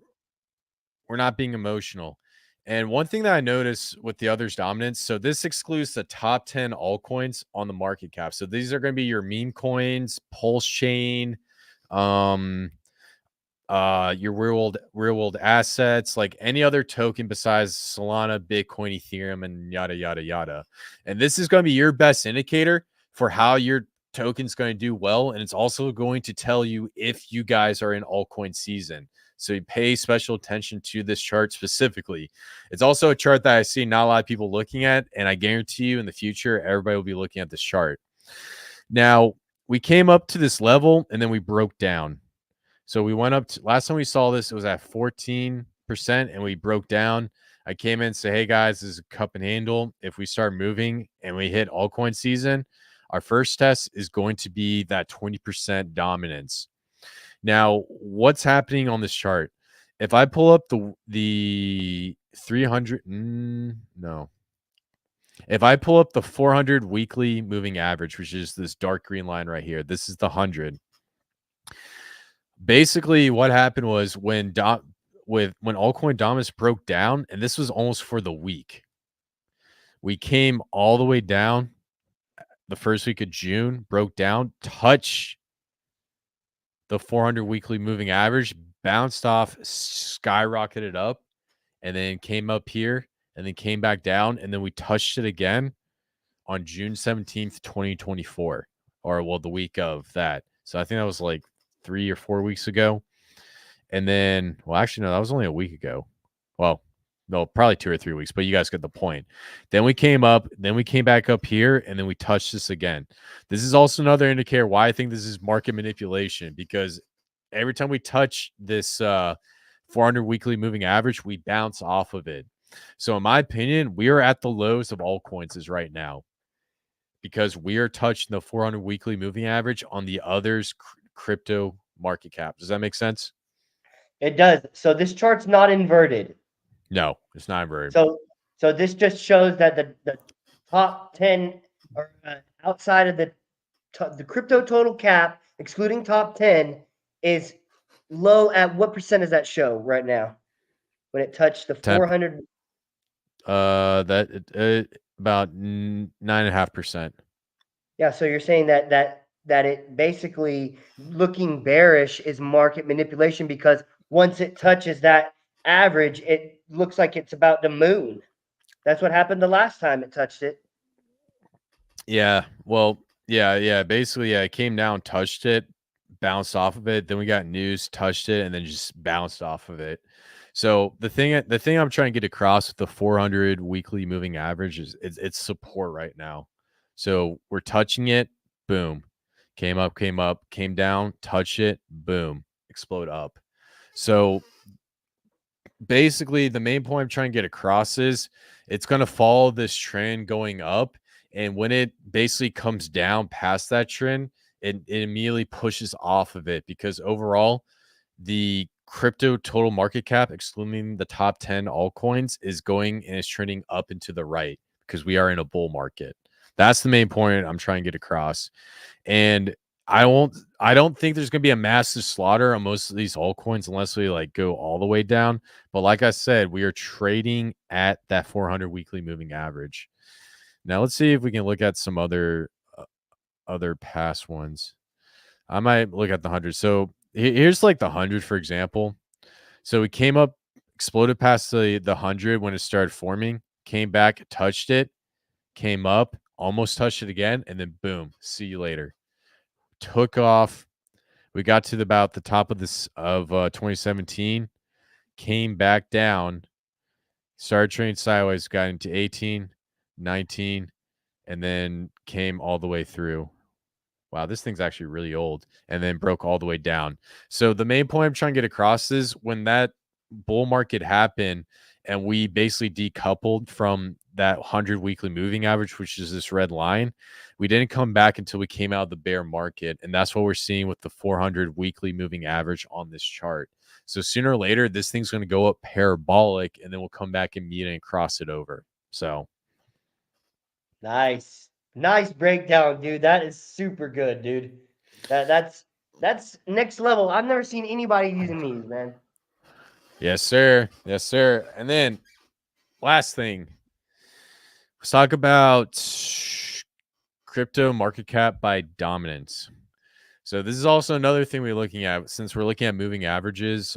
not being emotional. And one thing that I noticed with the others' dominance, so this excludes the top 10 altcoins on the market cap. So these are going to be your meme coins, Pulsechain, your real world assets, like any other token besides Solana, Bitcoin, Ethereum, and yada yada yada. And this is going to be your best indicator for how your token's going to do well, and it's also going to tell you if you guys are in altcoin season. So you pay special attention to this chart specifically. It's also a chart that I see not a lot of people looking at, and I guarantee you in the future everybody will be looking at this chart. Now, we came up to this level and then we broke down. So we went up to, last time we saw this, it was at 14% and we broke down. I came in and said, hey guys, this is a cup and handle. If we start moving and we hit altcoin season, our first test is going to be that 20% dominance. Now, what's happening on this chart? If I pull up the 300, no. If I pull up the 400 weekly moving average, which is this dark green line right here, this is the 100. Basically, what happened was when altcoin dominance broke down, and this was almost for the week, we came all the way down the first week of June, broke down, touched the 400 weekly moving average, bounced off, skyrocketed up, and then came up here, and then came back down, and then we touched it again on June 17th, 2024, or well, the week of that. So I think that was like 3 or 4 weeks ago. And then, well, actually, no, that was only a week ago. Well, no, probably 2 or 3 weeks, but you guys get the point. Then we came up, then we came back up here, and then we touched this again. This is also another indicator why I think this is market manipulation, because every time we touch this 400 weekly moving average, we bounce off of it. So, in my opinion, we are at the lows of altcoins right now because we are touching the 400 weekly moving average on the others' crypto market cap. Does that make sense? It does. So this chart's not inverted. No, it's not inverted. So this just shows that the top 10 or outside of the crypto total cap, excluding top 10, is low at what percent does that show right now? When it touched the 400, about 9.5%. yeah. So you're saying that it basically looking bearish is market manipulation because once it touches that average, it looks like it's about to moon. That's what happened the last time it touched it. Yeah. Well, yeah. Basically, yeah, it came down, touched it, bounced off of it. Then we got news, touched it, and then just bounced off of it. So the thing I'm trying to get across with the 400 weekly moving average is it's support right now. So we're touching it, boom, came up, came down, touch it, boom, explode up. So basically, the main point I'm trying to get across is it's going to follow this trend going up. And when it basically comes down past that trend, it immediately pushes off of it because overall, the crypto total market cap, excluding the top 10 altcoins, is going and is trending up and to the right because we are in a bull market. That's the main point I'm trying to get across. And I don't think there's going to be a massive slaughter on most of these altcoins unless we like go all the way down. But like I said, we are trading at that 400 weekly moving average. Now let's see if we can look at some other past ones. I might look at the 100. So here's like the 100, for example. So we came up, exploded past the 100 when it started forming, came back, touched it, came up, almost touched it again, and then boom, see you later. Took off. We got to about the top of 2017, came back down, started trading sideways, got into 18, 19, and then came all the way through. Wow, this thing's actually really old, and then broke all the way down. So the main point I'm trying to get across is when that bull market happened and we basically decoupled from that 100 weekly moving average, which is this red line, we didn't come back until we came out of the bear market. And that's what we're seeing with the 400 weekly moving average on this chart. So sooner or later, this thing's going to go up parabolic and then we'll come back and meet it and cross it over. So nice breakdown, dude. That is super good, dude. That's next level. I've never seen anybody using these, man. Yes, sir. Yes, sir. And then last thing, let's talk about crypto market cap by dominance. So this is also another thing we're looking at since we're looking at moving averages.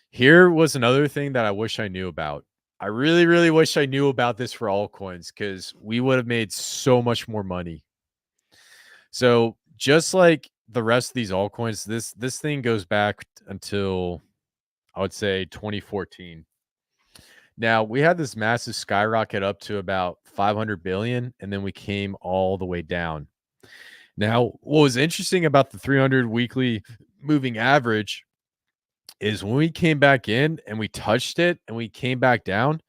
Here was another thing that I wish I knew about. I really, really wish I knew about this for altcoins because we would have made so much more money. So just like the rest of these altcoins, this thing goes back until I would say 2014. Now we had this massive skyrocket up to about 500 billion, and then we came all the way down. Now, what was interesting about the 300 weekly moving average is when we came back in and we touched it and we came back down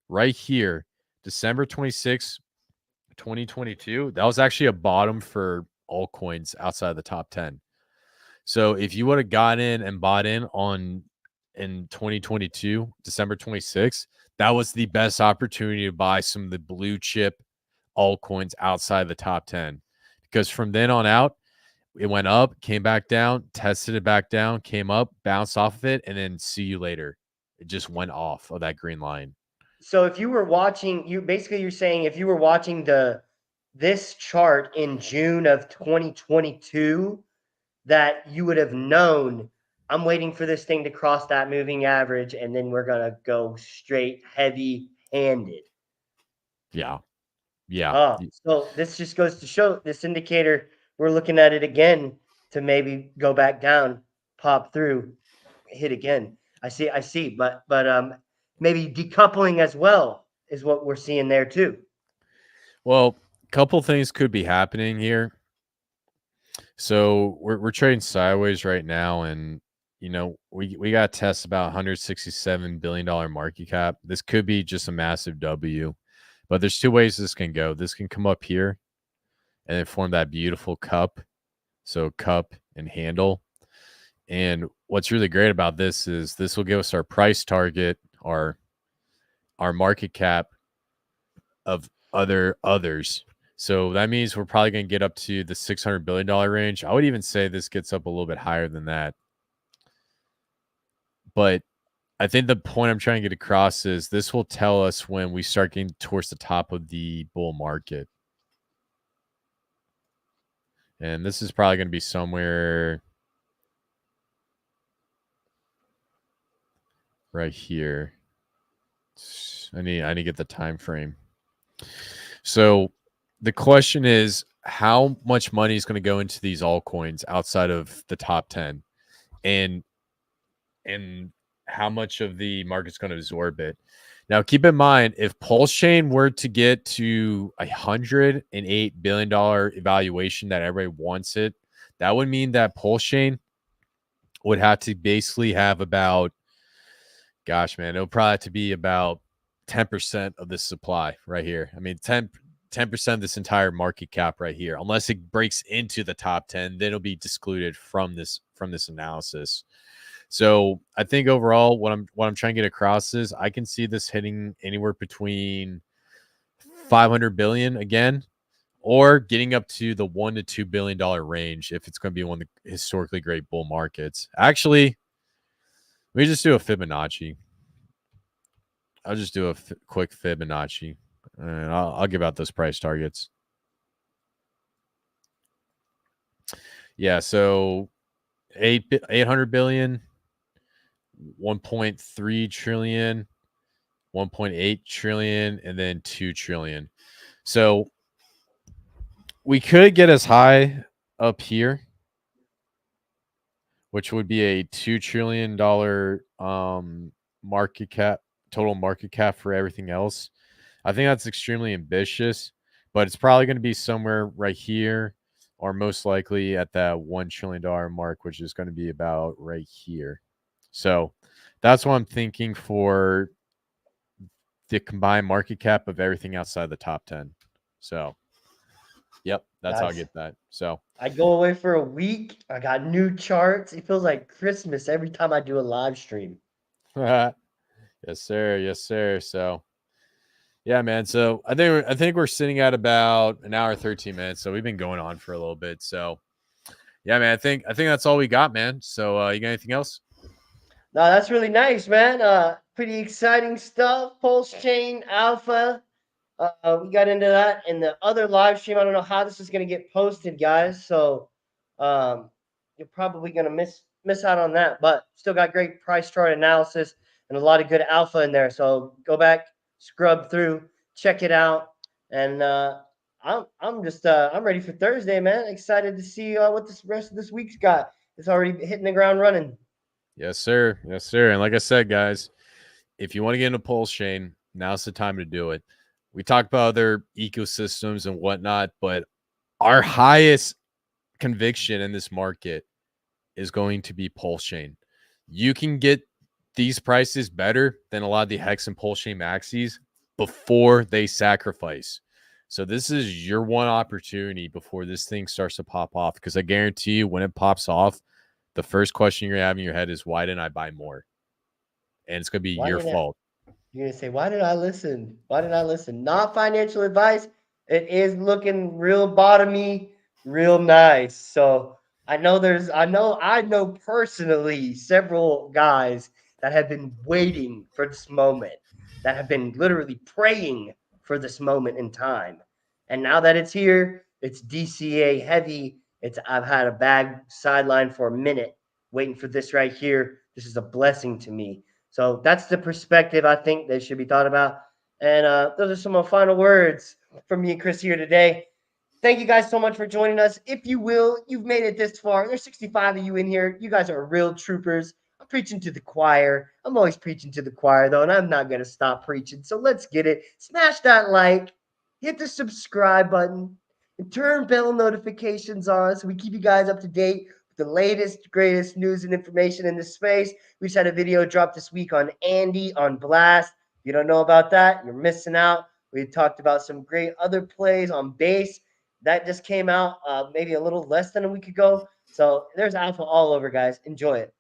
right here, December 26, 2022, that was actually a bottom for altcoins outside the top 10. So if you would have got in and bought in in 2022, December 26, that was the best opportunity to buy some of the blue chip altcoins outside the top 10. Because from then on out, it went up, came back down, tested it back down, came up, bounced off of it, and then see you later. It just went off of that green line. So if you were watching, you're saying if you were watching this chart in June of 2022, that you would have known, I'm waiting for this thing to cross that moving average, and then we're going to go straight heavy handed. Yeah. Yeah. So this just goes to show this indicator, we're looking at it again to maybe go back down, pop through, hit again. I see, but maybe decoupling as well is what we're seeing there too. Well, a couple things could be happening here. So we're trading sideways right now, and we got tests about $167 billion market cap. This could be just a massive W, but there's two ways this can go. This can come up here and then form that beautiful cup. So cup and handle. And what's really great about this is this will give us our price target, our market cap of others. So that means we're probably going to get up to the $600 billion range. I would even say this gets up a little bit higher than that. But I think the point I'm trying to get across is this will tell us when we start getting towards the top of the bull market. And this is probably going to be somewhere right here. I need to get the time frame. So the question is, how much money is going to go into these altcoins outside of the top 10, and how much of the market's going to absorb it? Now, keep in mind, if Pulsechain were to get to $108 billion evaluation that everybody wants it, that would mean that Pulsechain would have to basically have about, gosh, man, it'll probably have to be about 10% of the supply right here. I mean, 10% of this entire market cap right here, unless it breaks into the top 10, then it'll be excluded from this analysis. So I think overall, what I'm trying to get across is I can see this hitting anywhere between 500 billion again, or getting up to the $1 to $2 billion range if it's going to be one of the historically great bull markets. Actually, let me just do a Fibonacci. I'll just do a quick Fibonacci, and I'll give out those price targets. Yeah, so 800 billion, 1.3 trillion, 1.8 trillion, and then 2 trillion. So we could get as high up here, which would be a $2 trillion market cap, total market cap for everything else. I think that's extremely ambitious, but it's probably going to be somewhere right here, or most likely at that $1 trillion mark, which is going to be about right here. So that's what I'm thinking for the combined market cap of everything outside the top 10. So, yep, that's how I get that. So I go away for a week. I got new charts. It feels like Christmas every time I do a live stream. yes, sir. Yes, sir. So, yeah, man. So I think we're sitting at about an hour 13 minutes. So we've been going on for a little bit. So, yeah, man. I think that's all we got, man. So you got anything else? No, that's really nice, man. Pretty exciting stuff. Pulsechain Alpha. We got into that in the other live stream. I don't know how this is going to get posted, guys. So you're probably going to miss out on that. But still got great price chart analysis and a lot of good alpha in there. So go back, scrub through, check it out, and I'm just I'm ready for Thursday, man. Excited to see what this rest of this week's got. It's already hitting the ground running. Yes, sir. Yes, sir. And like I said, guys, if you want to get into Pulsechain, now's the time to do it. We talk about other ecosystems and whatnot, but our highest conviction in this market is going to be Pulsechain. You can get these prices better than a lot of the Hex and Pulsechain maxis before they sacrifice. So this is your one opportunity before this thing starts to pop off, because I guarantee you when it pops off, the first question you're going to have in your head is, why didn't I buy more? And it's going to be your fault. You're going to say, why did I listen? Why did I listen? Not financial advice. It is looking real bottomy, real nice. So I know personally several guys that have been waiting for this moment, that have been literally praying for this moment in time. And now that it's here, it's DCA heavy, I've had a bag sideline for a minute waiting for this right here. This is a blessing to me. So that's the perspective I think that should be thought about. And those are some of my final words from me and Kris here today. Thank you guys so much for joining us. If you will, you've made it this far. There's 65 of you in here. You guys are real troopers. I'm preaching to the choir. I'm always preaching to the choir, though, and I'm not going to stop preaching. So let's get it. Smash that like, hit the subscribe button, and turn bell notifications on so we keep you guys up to date with the latest, greatest news and information in this space. We just had a video drop this week on Andy on Blast. If you don't know about that, you're missing out. We talked about some great other plays on base. That just came out maybe a little less than a week ago. So there's alpha all over, guys. Enjoy it.